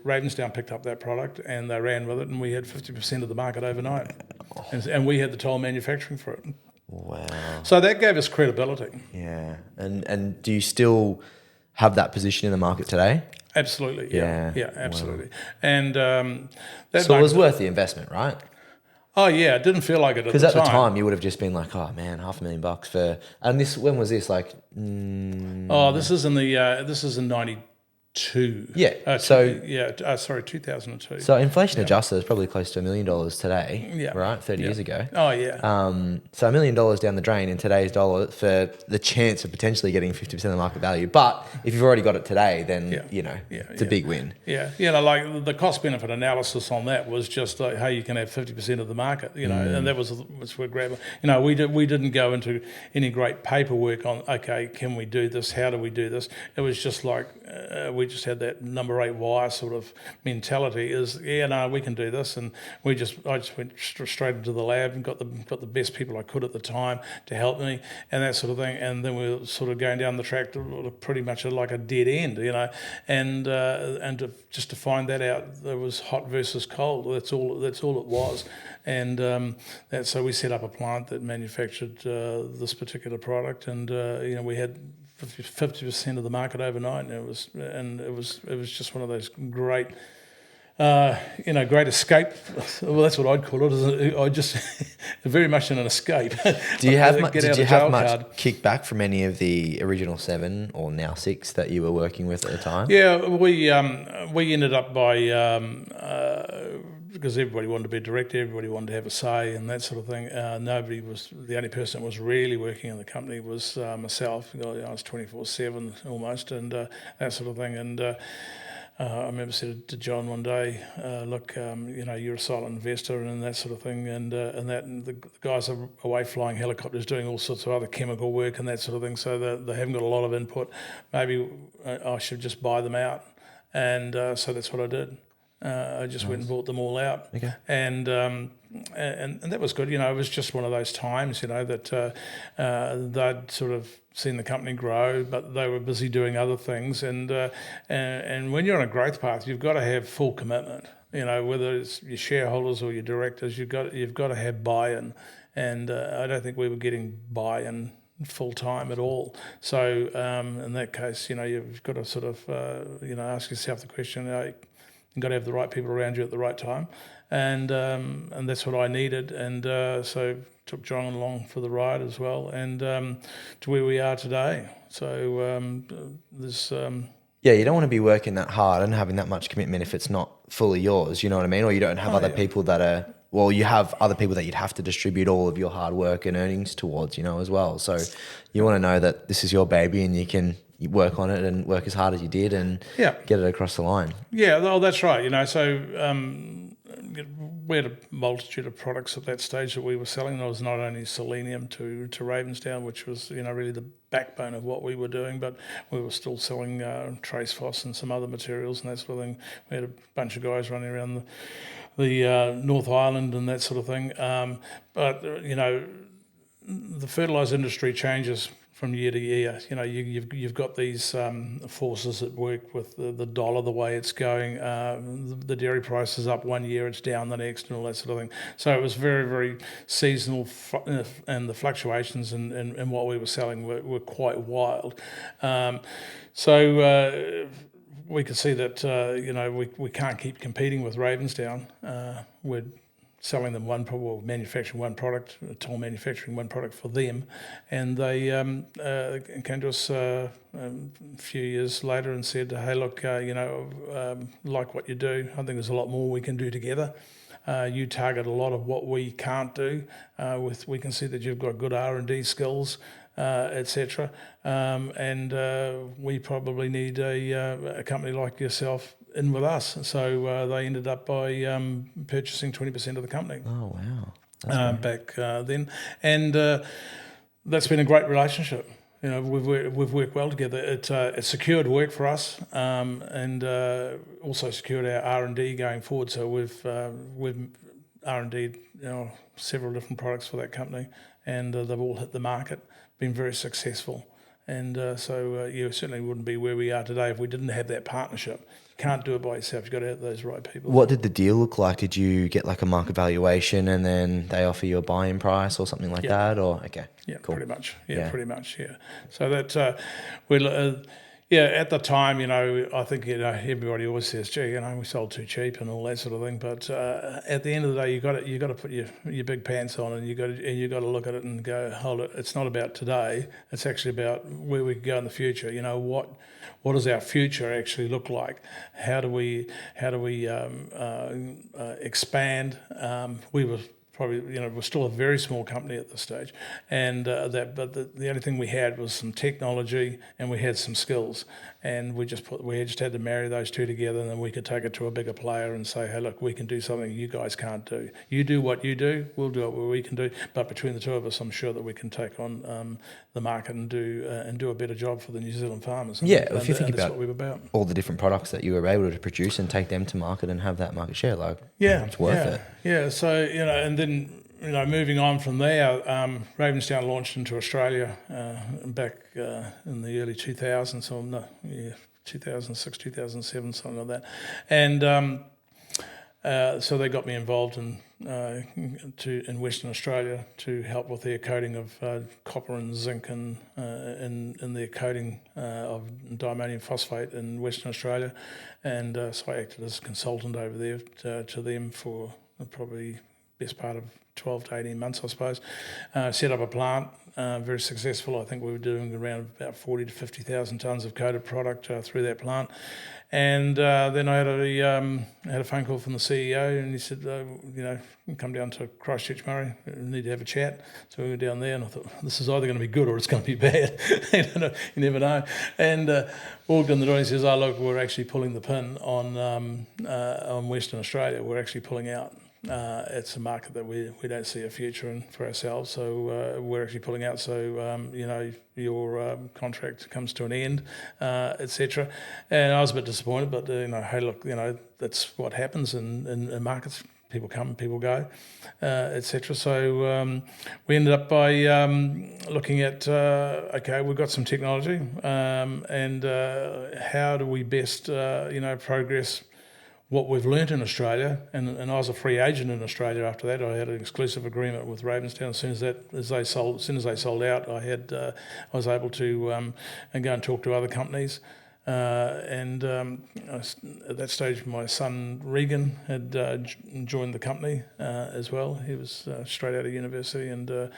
Ravensdown picked up that product and they ran with it, and we had 50% of the market overnight. And we had the toll manufacturing for it. Wow. So that gave us credibility. Yeah. And do you still have that position in the market today? Absolutely. Yeah, absolutely. Wow. And so it was worth the investment, right? Oh yeah, it didn't feel like it at the time. Because at the time you would have just been like, oh man, $500,000 for. And this, when was this? Like. This is in 92. Yeah. 2002. So inflation adjusted is probably close to $1 million today. Yeah. Right, 30 years ago. Oh yeah. So $1 million down the drain in today's dollar for the chance of potentially getting 50% of the market value. But if you've already got it today, then it's a big win. Yeah. Like the cost benefit analysis on that was just like, hey, you can have 50% of the market. And that was we're grabbing. We didn't go into any great paperwork on, okay, can we do this? How do we do this? It was just like we just had that number 8 wire sort of mentality. We can do this, and I just went straight into the lab and got the best people I could at the time to help me and that sort of thing. And then we were sort of going down the track to pretty much like a dead end, and to find that out, there was hot versus cold. That's all it was. And so we set up a plant that manufactured this particular product, and we had 50% of the market overnight, and it was just one of those great great escape. Well, that's what I'd call it. I just very much in an escape. Did you have much kickback from any of the original 7 or now 6 that you were working with at the time? Yeah, we ended up by because everybody wanted to be a director, everybody wanted to have a say and that sort of thing. Nobody was, the only person that was really working in the company was myself. I was 24/7 almost, and that sort of thing. And I remember said to John one day, look, you're a silent investor and that sort of thing, and the guys are away flying helicopters doing all sorts of other chemical work and that sort of thing, so they haven't got a lot of input. Maybe I should just buy them out. And so that's what I did. I just went and bought them all out, Okay. and that was good. It was just one of those times, that they'd sort of seen the company grow, but they were busy doing other things. And when you're on a growth path, you've got to have full commitment. Whether it's your shareholders or your directors, you've got to have buy-in. And I don't think we were getting buy-in full time at all. So in that case, you've got to sort of ask yourself the question. You've got to have the right people around you at the right time, and that's what I needed. And so took John along for the ride as well, and to where we are today. So there's. Yeah, you don't want to be working that hard and having that much commitment if it's not fully yours, you know what I mean? Or you don't have other people that are, well, you have other people that you'd have to distribute all of your hard work and earnings towards, as well. So you want to know that this is your baby and you can work on it and work as hard as you did and get it across the line. Yeah, well, that's right. So we had a multitude of products at that stage that we were selling. There was not only selenium to Ravensdown, which was really the backbone of what we were doing, but we were still selling trace phos and some other materials and that sort of thing. We had a bunch of guys running around the North Island and that sort of thing. But the fertiliser industry changes from year to year. You've got these forces at work with the dollar, the way it's going. The dairy price is up one year, it's down the next, and all that sort of thing. So it was very, very seasonal, and the fluctuations in what we were selling were quite wild. So we could see that we can't keep competing with Ravensdown. We're selling them manufacturing one product, toll manufacturing one product for them, and they came to us a few years later and said, "Hey, look, like what you do. I think there's a lot more we can do together. You target a lot of what we can't do. We can see that you've got good R&D skills, etc. And we probably need a company like yourself in with us." So they ended up by purchasing 20% of the company. Oh, wow. Back then. And that's been a great relationship. We've worked well together. It secured work for us, and also secured our R&D going forward. So we've R&D'd several different products for that company, and they've all hit the market, been very successful. And so you certainly wouldn't be where we are today if we didn't have that partnership. You can't do it by yourself. You've got to have those right people. What did the deal look like? Did you get like a market valuation and then they offer you a buying price or something like that? Or okay, yeah, cool. Pretty much. Yeah, pretty much. Yeah. So that at the time, I think everybody always says, "Gee, we sold too cheap" and all that sort of thing. But at the end of the day, you got to put your big pants on, and you got to look at it and go, "Hold it! It's not about today. It's actually about where we can go in the future. What does our future actually look like? How do we expand?" We were probably, we're still a very small company at this stage, and but the only thing we had was some technology and we had some skills, and we just had to marry those two together, and then we could take it to a bigger player and say, "Hey, look, we can do something you guys can't do. You do what you do, we'll do what we can do, but between the two of us, I'm sure that we can take on the market and do a better job for the New Zealand farmers." And, if you think that's about what we were about. all the different products that you were able to produce and take them to market and have that market share, it's worth it. Yeah, so, and then, moving on from there, Ravensdown launched into Australia back in the early 2000s, 2006, 2007, something like that. And so they got me involved in Western Australia to help with their coating of copper and zinc and in their coating of diammonium phosphate in Western Australia. And so I acted as a consultant over there to them for probably best part of 12 to 18 months, I suppose. Set up a plant, very successful. I think we were doing around about 40 to 50,000 tonnes of coated product through that plant. And then I had a phone call from the CEO, and he said, come down to Christchurch, Murray, we need to have a chat. So we went down there, and I thought, this is either going to be good or it's going to be bad. You never know. And walked in the door and he says, "Oh, look, we're actually pulling the pin on Western Australia. We're actually pulling out." it's a market that we don't see a future in for ourselves. So we're actually pulling out. So your contract comes to an end, etc. And I was a bit disappointed, but hey, look, that's what happens in markets. People come, people go, etc. So we ended up by looking at okay, we've got some technology, and how do we best progress what we've learnt in Australia, and I was a free agent in Australia after that. I had an exclusive agreement with Ravensdown. As soon as they sold out, I was able to and go and talk to other companies. At that stage, my son Regan had joined the company as well. He was straight out of university and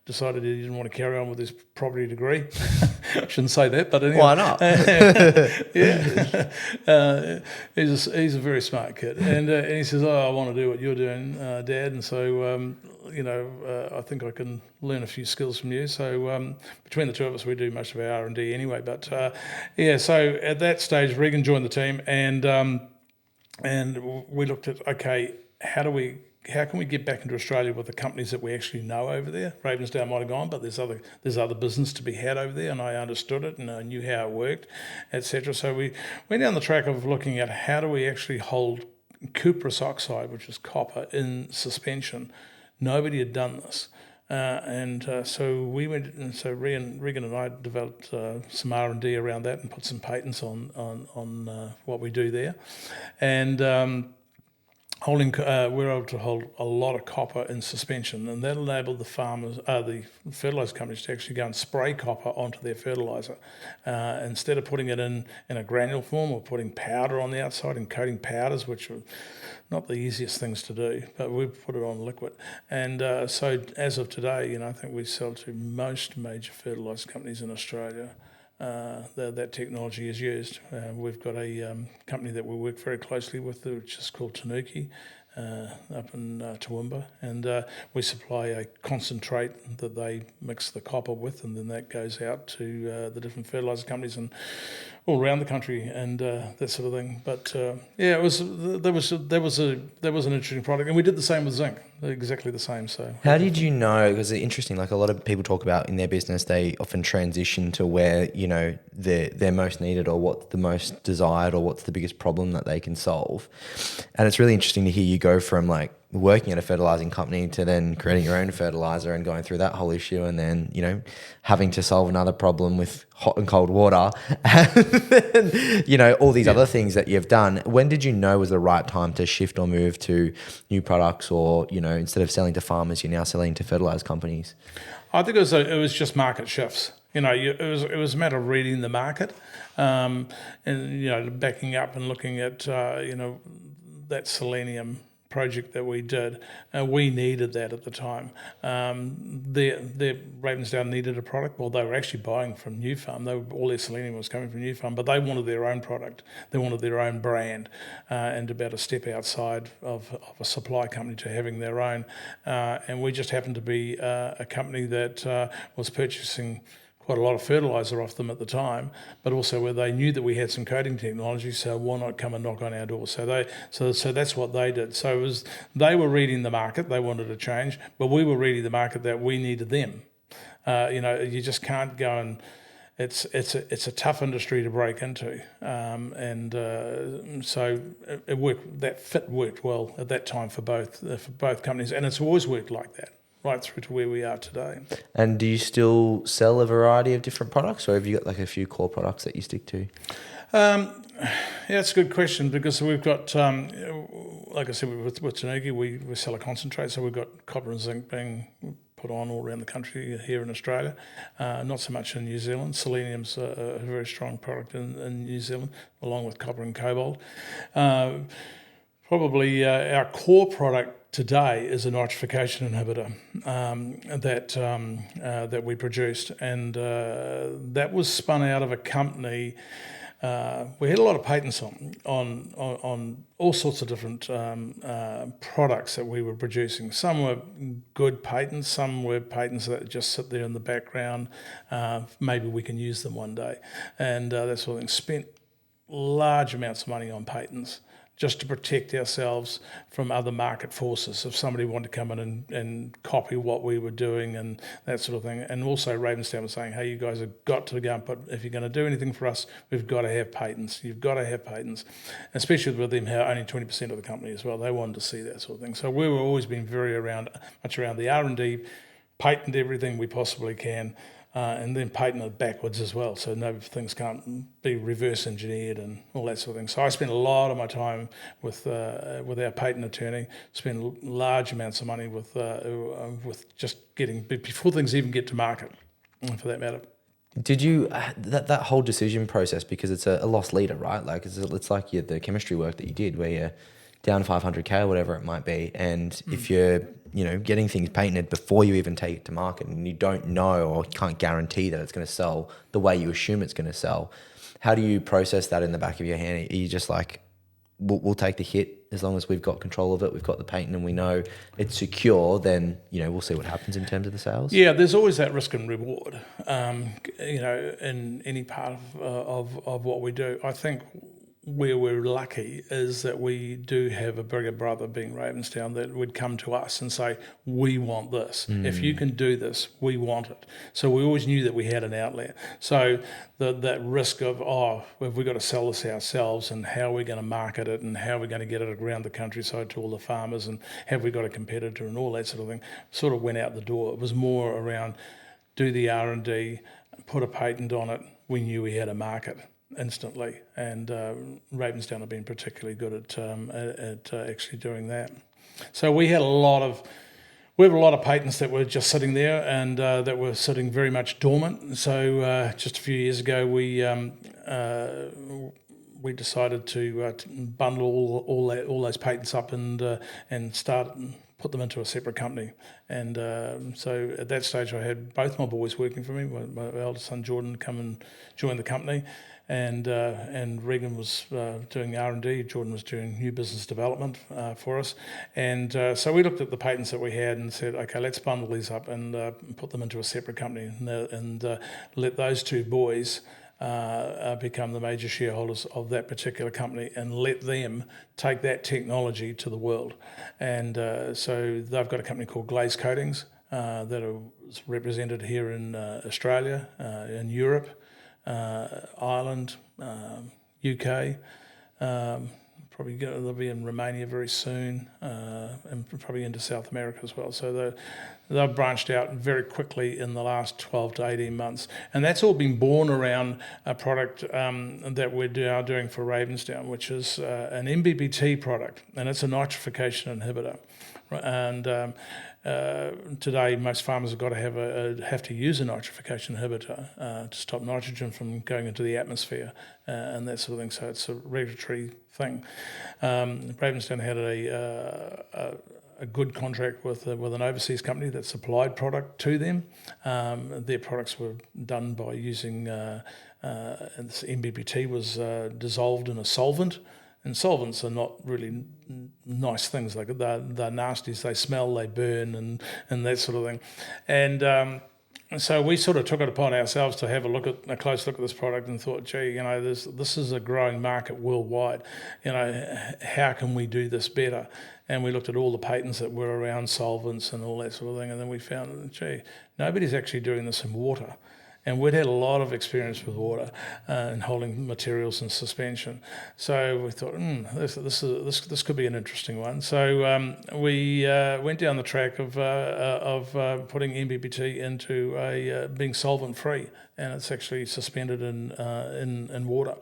decided he didn't want to carry on with his property degree. I shouldn't say that, but anyway. Why not? Yeah. He's a very smart kid. And he says, I want to do what you're doing, Dad. And so, I think I can learn a few skills from you. So between the two of us, we do most of our R&D anyway. But, so at that stage, Regan joined the team and we looked at, okay, how can we get back into Australia with the companies that we actually know over there? Ravensdown might have gone, but there's other business to be had over there, and I understood it and I knew how it worked, etc. So we went down the track of looking at how do we actually hold cuprous oxide, which is copper, in suspension. Nobody had done this. So we went, and so Regan and I developed some R&D around that and put some patents on what we do there, and we're able to hold a lot of copper in suspension, and that enabled the fertiliser companies to actually go and spray copper onto their fertiliser. Instead of putting it in a granule form or putting powder on the outside and coating powders, which are not the easiest things to do, but we've put it on liquid. And so as of today, I think we sell to most major fertiliser companies in Australia. That technology is used. We've got a company that we work very closely with, which is called Tanuki, up in Toowoomba, and we supply a concentrate that they mix the copper with, and then that goes out to the different fertiliser companies and all around the country and that sort of thing. But there was an interesting product, and we did the same with zinc, exactly the same. So how did you know? Because it's interesting. Like a lot of people talk about in their business, they often transition to where they're most needed, or what's the most desired, or what's the biggest problem that they can solve. And it's really interesting to hear you go from like working at a fertilizing company to then creating your own fertilizer and going through that whole issue, and then having to solve another problem with hot and cold water, and then, all these other things that you've done. When did you know was the right time to shift or move to new products, or instead of selling to farmers, you're now selling to fertilizer companies? I think it was just market shifts. It was a matter of reading the market, and backing up and looking at that selenium project that we did. We needed that at the time. The Ravensdown needed a product. Well, they were actually buying from New Farm. All their selenium was coming from New Farm, but they wanted their own product. They wanted their own brand, and about a step outside of a supply company to having their own. And we just happened to be a company that was purchasing quite a lot of fertiliser off them at the time, but also where they knew that we had some coating technology, so why not come and knock on our door? So that's what they did. So they were reading the market, they wanted to change, but we were reading the market that we needed them. You just can't go and it's a tough industry to break into, so it worked. That fit worked well at that time for both companies, and it's always worked like that, right through to where we are today. And do you still sell a variety of different products, or have you got like a few core products that you stick to? Yeah, it's a good question, because we've got, like I said, with Tanuki, we sell a concentrate, so we've got copper and zinc being put on all around the country here in Australia, not so much in New Zealand. Selenium's a very strong product in New Zealand, along with copper and cobalt. Probably our core product today is a nitrification inhibitor that we produced, and that was spun out of a company. We had a lot of patents on all sorts of different products that we were producing. Some were good patents, some were patents that just sit there in the background. Maybe we can use them one day, and that sort of thing. Spent large amounts of money on patents just to protect ourselves from other market forces. If somebody wanted to come in and copy what we were doing and that sort of thing. And also Ravensdown was saying, hey, you guys have got to go and put, if you're going to do anything for us, we've got to have patents. You've got to have patents, especially with them how only 20% of the company as well. They wanted to see that sort of thing. So we were always been very much around the R&D, patent everything we possibly can, and then patent it backwards as well, so no things can't be reverse engineered and all that sort of thing. So I spent a lot of my time with our patent attorney, spent large amounts of money with just getting, before things even get to market, for that matter. Did you, that whole decision process, because it's a loss leader, right? Like it's like the chemistry work that you did where you're down 500K or whatever it might be, and if you're getting things patented before you even take it to market and you don't know or can't guarantee that it's going to sell the way you assume it's going to sell, how do you process that in the back of your hand? Are you just like, we'll take the hit as long as we've got control of it, we've got the patent and we know it's secure, then we'll see what happens in terms of the sales? Yeah, there's always that risk and reward in any part of what we do. I think where we're lucky is that we do have a bigger brother, being Ravensdown, that would come to us and say, we want this. If you can do this, we want it. So we always knew that we had an outlet. So that risk of, have we got to sell this ourselves, and how are we going to market it, and how are we going to get it around the countryside to all the farmers, and have we got a competitor and all that sort of thing, sort of went out the door. It was more around do the R&D, put a patent on it. We knew we had a market instantly, and Ravensdown have been particularly good at actually doing that. So we have a lot of patents that were just sitting there, and that were sitting very much dormant. So just a few years ago, we decided to bundle all those patents up and put them into a separate company. And so at that stage, I had both my boys working for me. My eldest son Jordan come and join the company. And Regan was doing R&D. Jordan was doing new business development for us. And so we looked at the patents that we had and said, okay, let's bundle these up and put them into a separate company, and let those two boys become the major shareholders of that particular company, and let them take that technology to the world. And so they've got a company called Glaze Coatings that is represented here in Australia, in Europe, Ireland, UK, probably they'll be in Romania very soon, and probably into South America as well. So they've branched out very quickly in the last 12 to 18 months. And that's all been born around a product that we're doing for Ravensdown, which is an MBBT product, and it's a nitrification inhibitor. And today, most farmers have got to have to use a nitrification inhibitor to stop nitrogen from going into the atmosphere and that sort of thing. So it's a regulatory thing. Ravensdown had a good contract with an overseas company that supplied product to them. Their products were done by using this MBBT was dissolved in a solvent. And solvents are not really nice things. Like they're nasties. They smell, they burn, and that sort of thing. And so we sort of took it upon ourselves to have a close look at this product, and thought, gee, this is a growing market worldwide. How can we do this better? And we looked at all the patents that were around solvents and all that sort of thing, and then we found, gee, nobody's actually doing this in water. And we'd had a lot of experience with water and holding materials in suspension. So we thought, this could be an interesting one. So we went down the track of putting MBBT into being solvent-free, and it's actually suspended in water,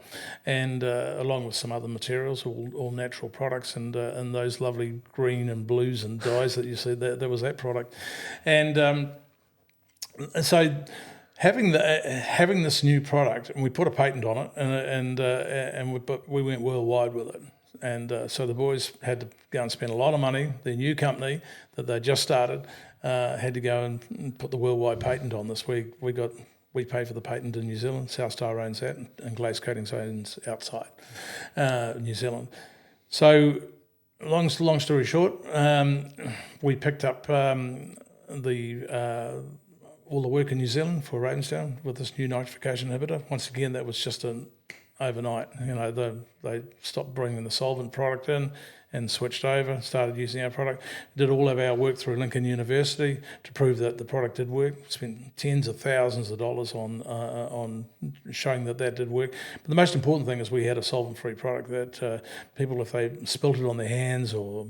and along with some other materials, all natural products, and those lovely green and blues and dyes that you see. There was that product, and so. Having this new product, and we put a patent on it, and we went worldwide with it, and so the boys had to go and spend a lot of money. Their new company that they just started had to go and put the worldwide patent on this. We paid for the patent in New Zealand. South Star owns that, and Glaze Coatings owns outside New Zealand. So, long story short, we picked up all the work in New Zealand for Ravensdown with this new nitrification inhibitor. Once again, that was just overnight. They stopped bringing the solvent product in and switched over, started using our product. Did all of our work through Lincoln University to prove that the product did work. Spent tens of thousands of dollars on showing that did work. But the most important thing is we had a solvent-free product that people, if they spilt it on their hands or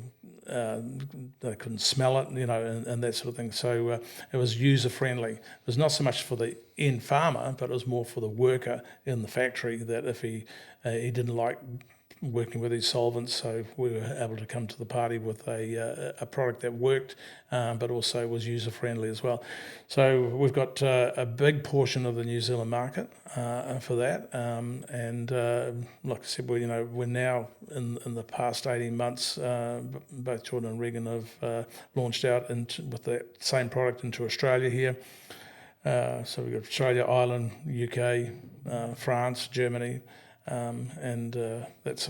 they couldn't smell it, and that sort of thing. So it was user-friendly. It was not so much for the end farmer, but it was more for the worker in the factory, that if he didn't like working with these solvents, so we were able to come to the party with a product that worked, but also was user-friendly as well. So we've got a big portion of the New Zealand market for that, and like I said, we're now in the past 18 months, both Jordan and Regan have launched out with that same product into Australia here. So we've got Australia, Ireland, UK, France, Germany, and that's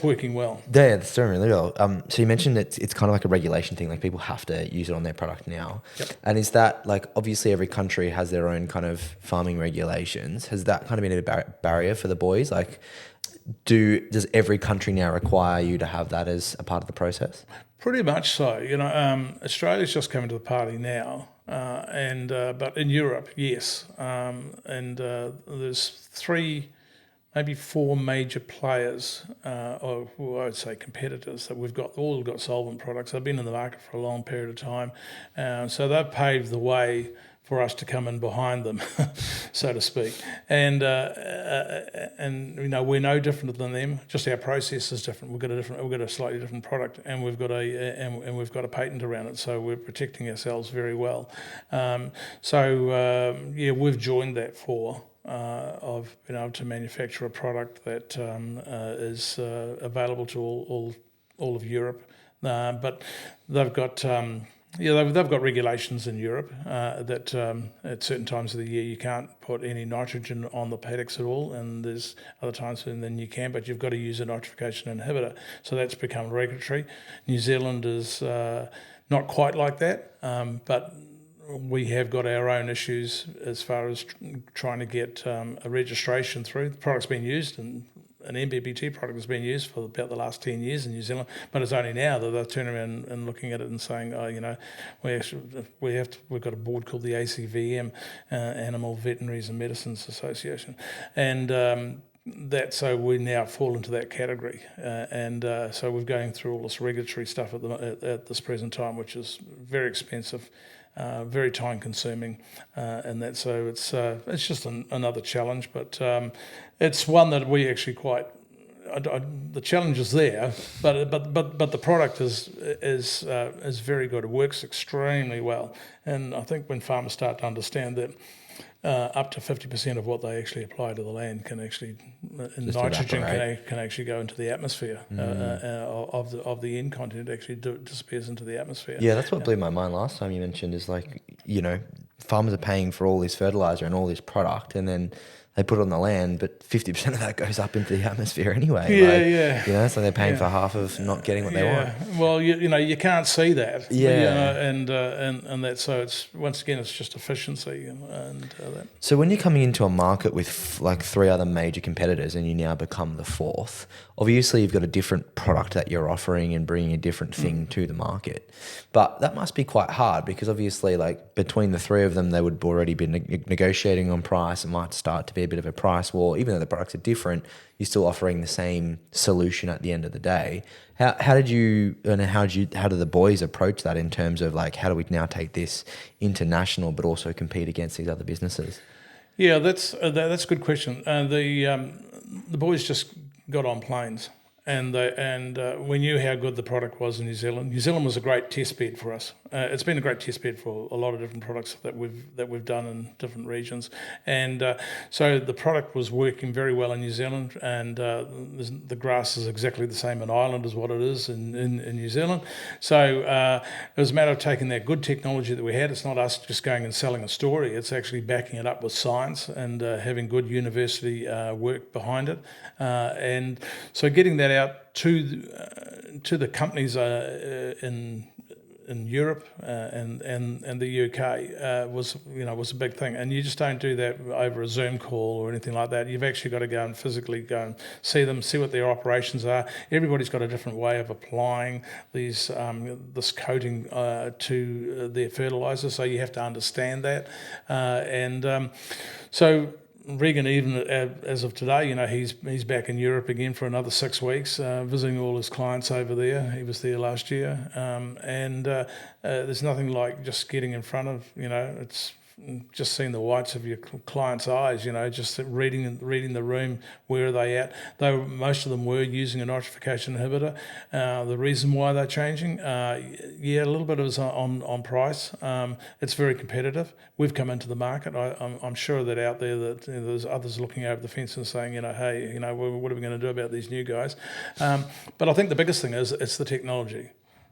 working well. Yeah, that's doing really well. So you mentioned it's kind of like a regulation thing, like people have to use it on their product now. Yep. And is that like, obviously every country has their own kind of farming regulations. Has that kind of been a barrier for the boys? Like, does every country now require you to have that as a part of the process? Pretty much so. Australia's just coming to the party now, but in Europe, yes. There's 3, maybe 4 major players, or who I would say competitors, that we've all got solvent products. They've been in the market for a long period of time, so they've paved the way for us to come in behind them, so to speak. And we're no different than them. Just our process is different. We've got a slightly different product, and we've got a patent around it. So we're protecting ourselves very well. We've joined that of being able to manufacture a product that is available to all of Europe, but they've got. They've got regulations in Europe that at certain times of the year you can't put any nitrogen on the paddocks at all, and there's other times when then you can, but you've got to use a nitrification inhibitor. So that's become regulatory. New Zealand is not quite like that, but we have got our own issues as far as trying to get a registration through. The product's been used, and an MBBT product has been used for about the last 10 years in New Zealand, but it's only now that they're turning around and looking at it and saying, we've got a board called the ACVM, Animal Veterinaries and Medicines Association, and so we now fall into that category, so we're going through all this regulatory stuff at this present time, which is very expensive. Very time consuming, and that, so it's just another challenge, but it's one that we actually quite. The challenge is there, but the product is very good. It works extremely well, and I think when farmers start to understand that. Up to 50% of what they actually apply to the land can actually, nitrogen can actually go into the atmosphere of the end content, actually disappears into the atmosphere. Yeah, that's what blew my mind last time you mentioned is like, farmers are paying for all this fertilizer and all this product, and then they put it on the land, but 50% of that goes up into the atmosphere anyway. So they're paying for half of not getting what they want. Well, you can't see that. Yeah. And that, so it's, once again, it's just efficiency and that. So when you're coming into a market with like 3 other major competitors and you now become the 4th, obviously you've got a different product that you're offering and bringing a different thing to the market. But that must be quite hard, because obviously, like, between the 3 of them, they would already be negotiating on price. It might start to be a bit of a price war. Even though the products are different, you're still offering the same solution at the end of the day. How did the boys approach that in terms of like, how do we now take this international but also compete against these other businesses? Yeah, that's a good question. The boys just got on planes, and we knew how good the product was in New Zealand. New Zealand was a great test bed for us. It's been a great test bed for a lot of different products that we've done in different regions, and so the product was working very well in New Zealand, and the grass is exactly the same in Ireland as what it is in New Zealand. So it was a matter of taking that good technology that we had. It's not us just going and selling a story. It's actually backing it up with science and having good university work behind it, and so getting that out to the companies in Europe and the UK was a big thing, and you just don't do that over a Zoom call or anything like that. You've actually got to go and physically go and see them, see what their operations are. Everybody's got a different way of applying this coating to their fertiliser, so you have to understand that, so. Regan, even as of today, he's back in Europe again for another 6 weeks, visiting all his clients over there. He was there last year, and there's nothing like just getting in front of, it's just seeing the whites of your client's eyes, just reading the room. Where are they at? Most of them were using a nitrification inhibitor. The reason why they're changing, a little bit is on price. It's very competitive. We've come into the market. I'm sure that out there that there's others looking over the fence and saying, hey, what are we going to do about these new guys? But I think the biggest thing is it's the technology.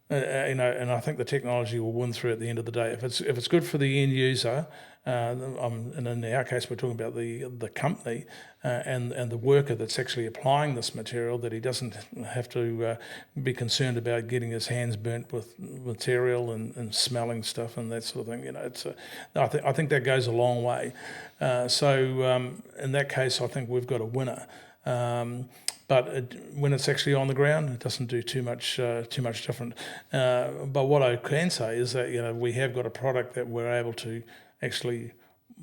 And I think the technology will win through at the end of the day. If it's good for the end user, and in our case we're talking about the company and the worker that's actually applying this material, that he doesn't have to be concerned about getting his hands burnt with material and smelling stuff and that sort of thing. I think that goes a long way. So in that case, I think we've got a winner. But when it's actually on the ground, it doesn't do too much different. But what I can say is that we have got a product that we're able to actually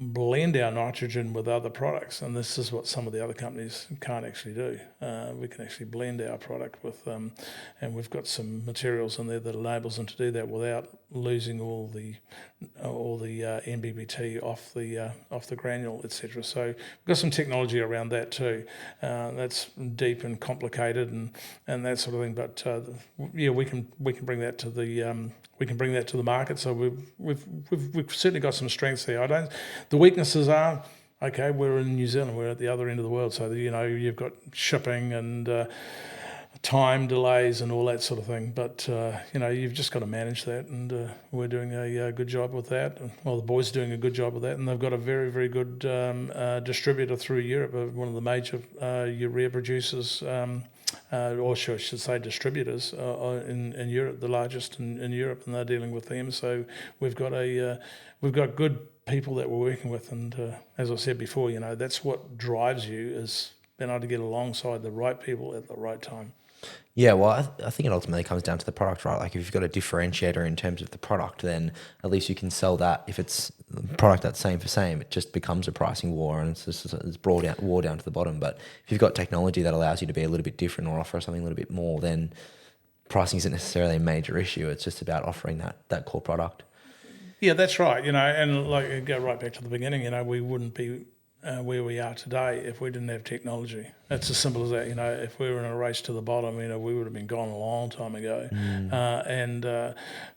blend our nitrogen with other products, and this is what some of the other companies can't actually do. We can actually blend our product with, and we've got some materials in there that enables them to do that without losing all the NBBT off the granule, etc. So we've got some technology around that too. That's deep and complicated and that sort of thing. But we can bring that to the market. So we've certainly got some strengths there. The weaknesses are, okay, we're in New Zealand, we're at the other end of the world, so you've got shipping and time delays and all that sort of thing. But you've just got to manage that, and we're doing a good job with that. Well, the boys are doing a good job with that, and they've got a very, very good distributor through Europe, one of the major urea producers. Or I should say distributors in Europe, the largest in Europe, and they're dealing with them. So we've got good people that we're working with, and as I said before, that's what drives you, is being able to get alongside the right people at the right time. Yeah, well, I think it ultimately comes down to the product, right? Like if you've got a differentiator in terms of the product, then at least you can sell that. If it's a product that's same for same, it just becomes a pricing war, and it's war down to the bottom. But if you've got technology that allows you to be a little bit different or offer something a little bit more, then pricing isn't necessarily a major issue. It's just about offering that core product. Yeah, that's right. And like go right back to the beginning. We wouldn't be where we are today if we didn't have technology. It's as simple as that. If we were in a race to the bottom, we would have been gone a long time ago.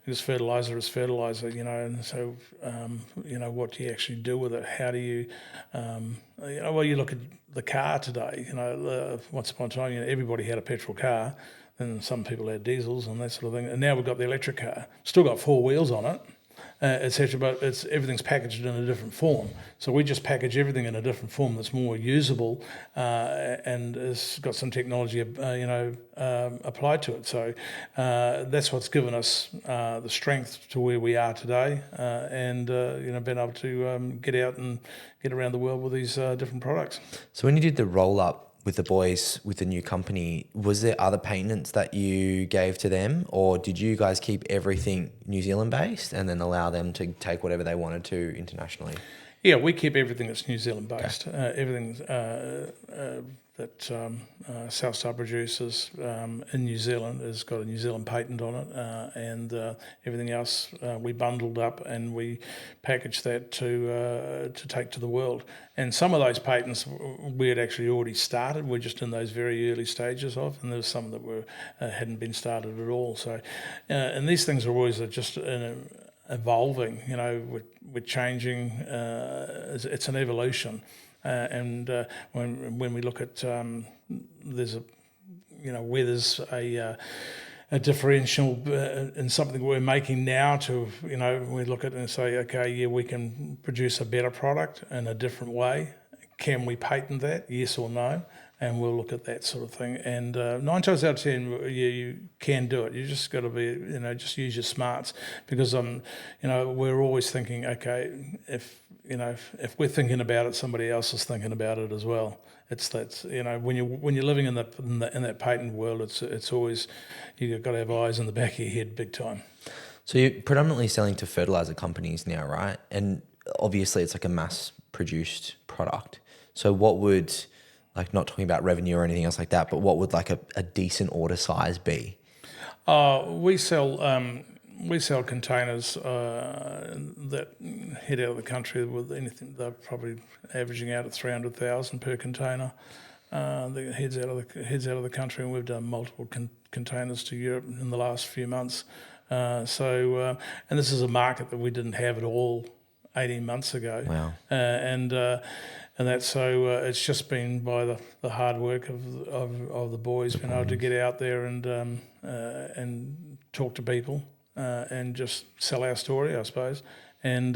Because fertiliser is fertiliser, and so what do you actually do with it? How do you, you look at the car today. Once upon a time, everybody had a petrol car, and some people had diesels and that sort of thing. And now we've got the electric car. Still got 4 wheels on it. Etc. But everything's packaged in a different form. So we just package everything in a different form that's more usable, and it's got some technology, applied to it. So that's what's given us the strength to where we are today, and being able to get out and get around the world with these different products. So when you did the roll up with the boys with the new company, was there other patents that you gave to them, or did you guys keep everything New Zealand based and then allow them to take whatever they wanted to internationally? Yeah, we keep everything that's New Zealand based. Okay. Everything that South Star produces in New Zealand has got a New Zealand patent on it, and everything else we bundled up and we packaged that to take to the world. And some of those patents we had actually already started. We're just in those very early stages of, and there's some that were hadn't been started at all. So, and these things are always just evolving. We're changing. It's an evolution. And when we look at there's where there's a differential in something we're making now to we look at it and say, okay, yeah, we can produce a better product in a different way. can we patent that? Yes or no? And we'll look at that sort of thing. And 9 times out of 10, you can do it. You just got to be, just use your smarts, because we're always thinking, okay, if we're thinking about it, somebody else is thinking about it as well. It's that, when you're living in that patent world, it's always, you've got to have eyes in the back of your head big time. So you're predominantly selling to fertilizer companies now, right? And obviously it's like a mass-produced product. So what would, like, not talking about revenue or anything else like that, but what would like a decent order size be? We sell containers that head out of the country with anything. They're probably averaging out at 300,000 per container. That heads out of the country, and we've done multiple containers to Europe in the last few months. And this is a market that we didn't have at all 18 months ago. Wow. And that's so it's just been by the hard work of the boys being able to get out there and talk to people and just sell our story, I suppose. And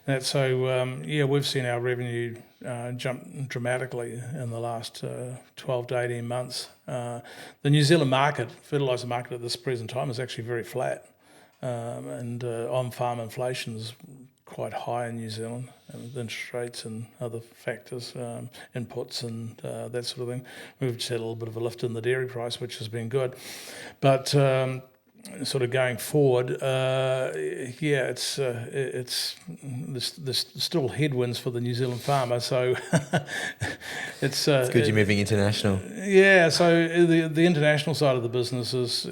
that's so we've seen our revenue jump dramatically in the last 12 to 18 months. The New Zealand market, fertiliser market at this present time, is actually very flat, and on-farm inflation is quite high in New Zealand, with interest rates and other factors, inputs and that sort of thing. We've just had a little bit of a lift in the dairy price, which has been good. But sort of going forward, it's there's still headwinds for the New Zealand farmer. So it's good you're moving international. Yeah, so the international side of the business is,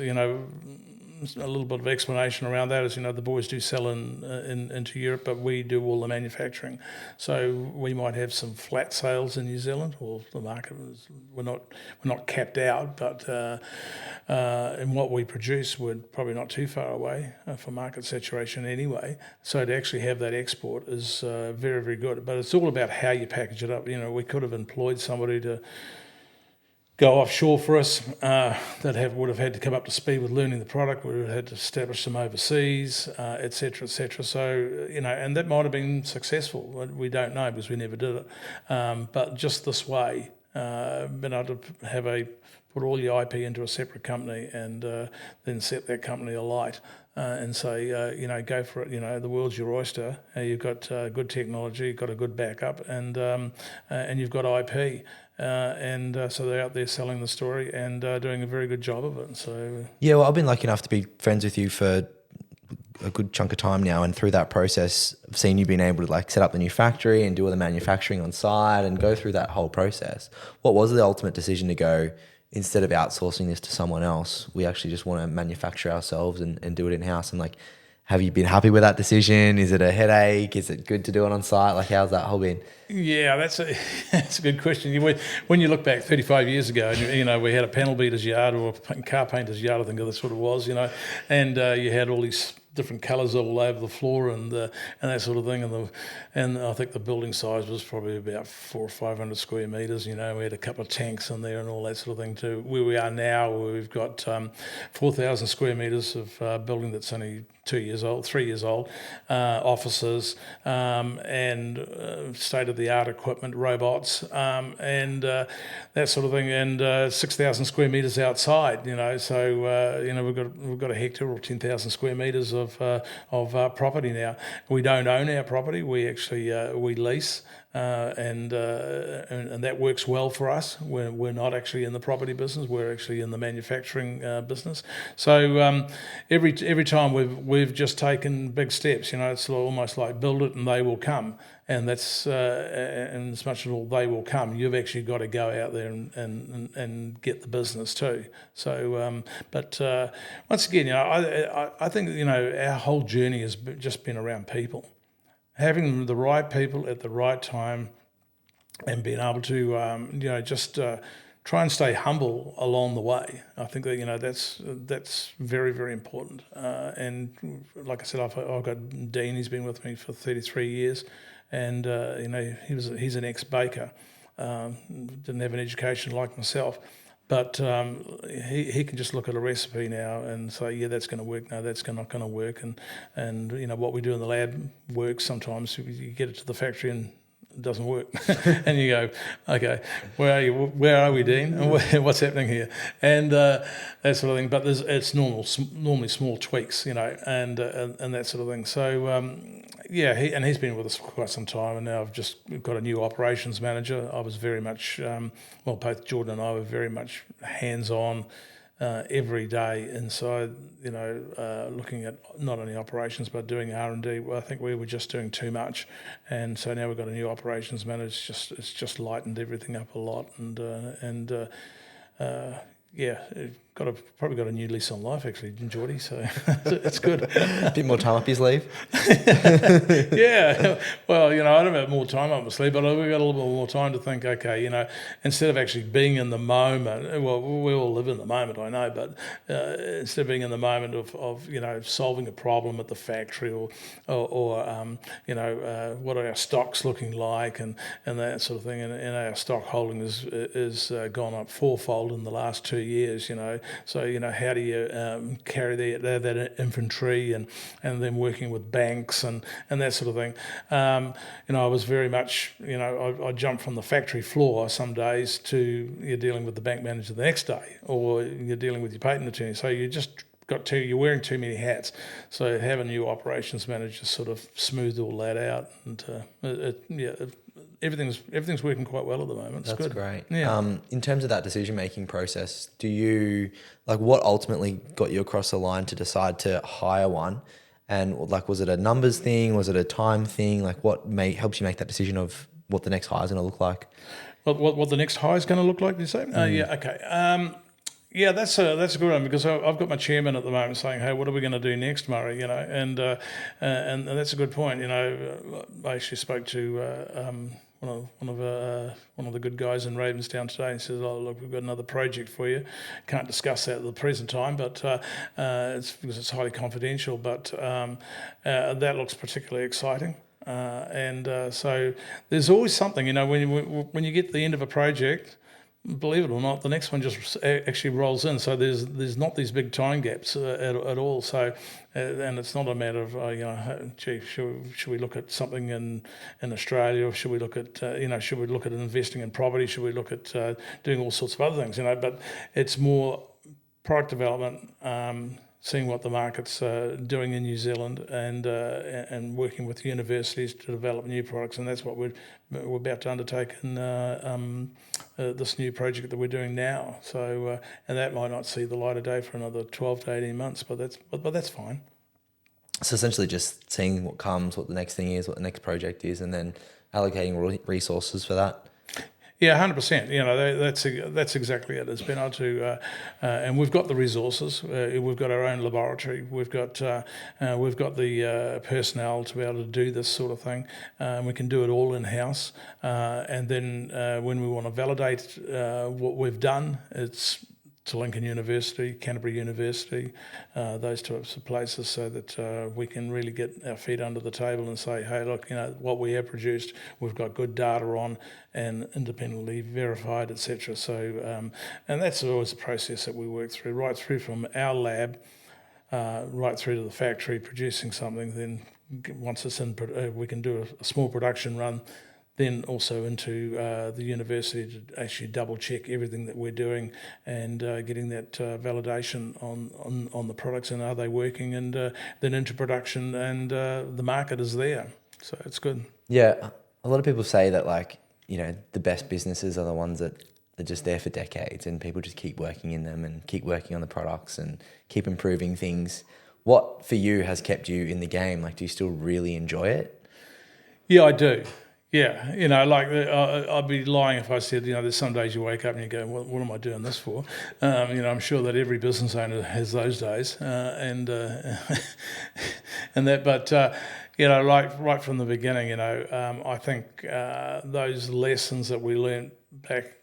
a little bit of explanation around that is, the boys do sell into Europe, but we do all the manufacturing. So we might have some flat sales in New Zealand, or the market we're not capped out, but in what we produce, we're probably not too far away for market saturation anyway. So to actually have that export is very, very good. But it's all about how you package it up. We could have employed somebody to go offshore for us that would have had to come up to speed with learning the product. We would have had to establish them overseas, et cetera, et cetera. So, and that might have been successful. We don't know because we never did it. But just this way, been able to put all your IP into a separate company and then set that company alight. And say, go for it. The world's your oyster. You've got good technology, you've got a good backup, and you've got IP. So they're out there selling the story and doing a very good job of it. So yeah, well, I've been lucky enough to be friends with you for a good chunk of time now, and through that process, I've seen you being able to like set up the new factory and do all the manufacturing on site and go through that whole process. What was the ultimate decision to go, instead of outsourcing this to someone else, we actually just want to manufacture ourselves and do it in-house? And like, have you been happy with that decision? Is it a headache? Is it good to do it on site? Like, how's that whole been? Yeah, that's a good question. When you look back 35 years ago, we had a panel beater's yard or a car painter's yard, I think that's what it was, and you had all these different colours all over the floor and that sort of thing, and I think the building size was probably about 400 or 500 square metres. We had a couple of tanks in there and all that sort of thing too. Where we are now, where we've got 4,000 square metres of building that's only 3 years old, offices, and state-of-the-art equipment, robots, and that sort of thing, and 6,000 square metres outside. So we've got a hectare or 10,000 square metres of property now. We don't own our property. We actually we lease. And that works well for us. We're not actually in the property business. We're actually in the manufacturing business. So every time we've just taken big steps. It's almost like build it and they will come. And that's and as much as all they will come, you've actually got to go out there and get the business too. So, but once again, I think our whole journey has just been around people. Having the right people at the right time and being able to, just try and stay humble along the way. I think that, that's very, very important. And like I said, I've got Dean, he's been with me for 33 years. And, he's an ex-baker, didn't have an education like myself. But he can just look at a recipe now and say, yeah, that's going to work. No, that's not going to work. And what we do in the lab works sometimes. You get it to the factory and it doesn't work. And you go, okay, where are we, Dean? And what's happening here? And that sort of thing. But it's normally small tweaks, and that sort of thing. So he's been with us for quite some time, and now I've just got a new operations manager. I was very much, both Jordan and I were very much hands-on every day inside, looking at not only operations but doing R&D. Well, I think we were just doing too much, and so now we've got a new operations manager. It's just lightened everything up a lot, and probably got a new lease on life actually, Geordie. So it's good. A bit more time up his sleeve. Yeah, well, I don't have more time up my sleeve, but we've got a little bit more time to think. Okay, instead of actually being in the moment, well, we all live in the moment, I know, but instead of being in the moment of solving a problem at the factory or what are our stocks looking like and that sort of thing, and our stock holding is gone up fourfold in the last 2 years. So how do you carry that inventory and then working with banks and that sort of thing. I was very much, I jumped from the factory floor some days to you're dealing with the bank manager the next day, or you're dealing with your patent attorney. So you're wearing too many hats. So have a new operations manager sort of smooth all that out, and everything's working quite well at the moment. It's That's good. great. Yeah. In terms of that decision-making process, do you, what ultimately got you across the line to decide to hire one? And was it a numbers thing? Was it a time thing? What helps you make that decision of what the next hire is going to look like? What the next hire is going to look like, did you say? Yeah, okay. That's a good one, because I've got my chairman at the moment saying, "Hey, what are we going to do next, Murray?" And that's a good point. I actually spoke to one of the good guys in Ravensdown today, and says, "Oh, look, we've got another project for you. Can't discuss that at the present time, but it's because it's highly confidential. But that looks particularly exciting." So there's always something, when you get to the end of a project, believe it or not, the next one just actually rolls in. So there's not these big time gaps at all. So and it's not a matter of should we look at something in Australia, or should we look at should we look at investing in property? Should we look at doing all sorts of other things? But it's more product development. Seeing what the market's doing in New Zealand, and working with universities to develop new products, and that's what we're about to undertake in this new project that we're doing now. So and that might not see the light of day for another 12 to 18 months, but that's fine. So essentially just seeing what comes, what the next thing is, what the next project is, and then allocating resources for that. Yeah, 100%. That's exactly it. It's been able to, and we've got the resources. We've got our own laboratory. We've got the personnel to be able to do this sort of thing. We can do it all in house. And then when we want to validate what we've done, it's to Lincoln University, Canterbury University, those types of places, so that we can really get our feet under the table and say, hey, look, what we have produced, we've got good data on and independently verified, etc. So, and that's always the process that we work through, right through from our lab, right through to the factory producing something. Then once it's in, we can do a small production run, then also into the university to actually double check everything that we're doing, and getting that validation on the products, and are they working, and then into production, and the market is there. So it's good. Yeah, a lot of people say that the best businesses are the ones that are just there for decades, and people just keep working in them and keep working on the products and keep improving things. What for you has kept you in the game? Do you still really enjoy it? Yeah, I do. Yeah, I'd be lying if I said, there's some days you wake up and you go, what am I doing this for? I'm sure that every business owner has those days, and that. But right from the beginning, I think those lessons that we learned back.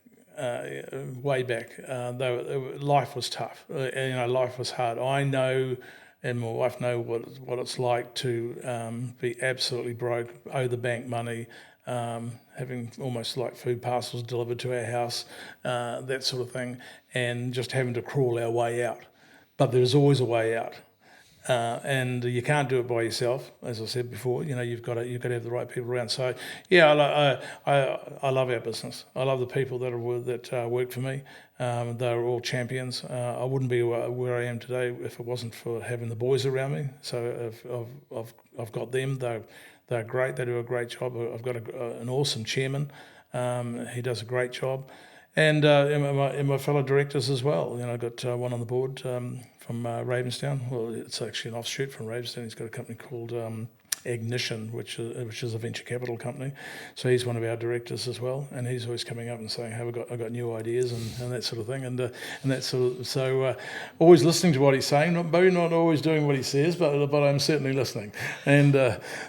Way back, though life was tough. Life was hard. I know, and my wife know what it's like to be absolutely broke, owe the bank money, having almost like food parcels delivered to our house, that sort of thing, and just having to crawl our way out. But there's always a way out. and you can't do it by yourself, as I said before. You've got to have the right people around. So yeah, I love our business. I love the people that work for me. They're all champions. I wouldn't be where I am today if it wasn't for having the boys around me. So I've got them. They're great. They do a great job. I've got an awesome chairman. He does a great job. And my fellow directors as well. I've got one on the board from Ravenstown. Well, it's actually an offshoot from Ravenstown. He's got a company called Ignition, which is a venture capital company. So he's one of our directors as well, and he's always coming up and saying, "Hey, I've got new ideas and that sort of thing," and that sort of always listening to what he's saying. Maybe not always doing what he says, but I'm certainly listening, and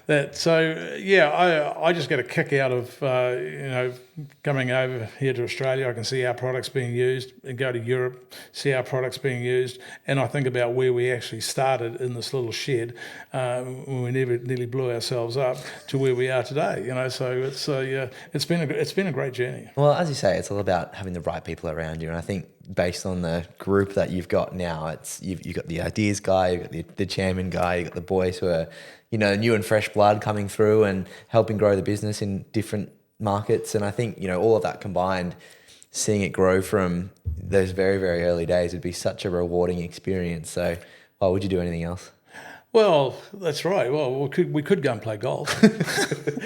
that. So yeah, I just get a kick out of coming over here to Australia. I can see our products being used, and go to Europe, see our products being used, and I think about where we actually started in this little shed when we nearly blew ourselves up to where we are today. So it's been a great journey. Well, as you say, it's all about having the right people around you, and I think based on the group that you've got now, it's you've got the ideas guy, you've got the chairman guy, you've got the boys who are new and fresh blood coming through and helping grow the business in different markets. And I think all of that combined, seeing it grow from those very, very early days would be such a rewarding experience. So why would you do anything else? Well, that's right. Well, we could go and play golf.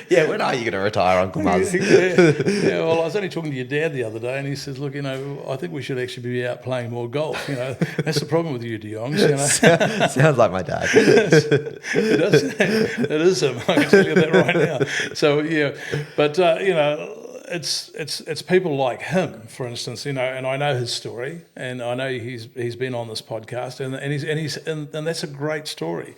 Yeah, when are you going to retire, Uncle Muzz? Yeah, well, I was only talking to your dad the other day, and he says, "Look, I think we should actually be out playing more golf. That's the problem with you, De Jongs. Sounds like my dad. It does. It is him. I can tell you that right now. So yeah, but it's people like him, for instance, and I know his story, and I know he's been on this podcast, and that's a great story.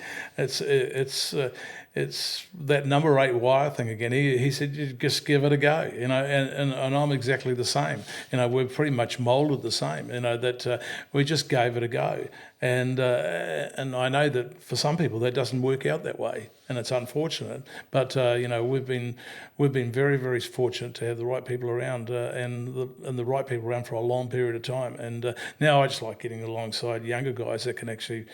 It's that number 8 wire thing again. He said, "You just give it a go," and I'm exactly the same. We're pretty much moulded the same. That we just gave it a go, and I know that for some people that doesn't work out that way, and it's unfortunate. But we've been very, very fortunate to have the right people around, and the right people around for a long period of time. And now I just like getting alongside younger guys that can actually.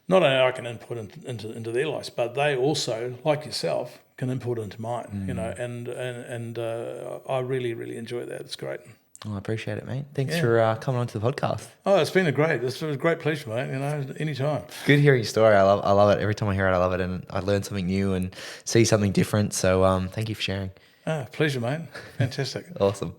Not only I can input into their lives, but they also, like yourself, can input into mine. And I really, really enjoy that. It's great. Oh, I appreciate it, mate. Thanks for coming on to the podcast. Oh, it's been a great pleasure, mate. Anytime. Good hearing your story. I love it. Every time I hear it, I love it, and I learn something new and see something different. So, thank you for sharing. Pleasure, mate. Fantastic. Awesome.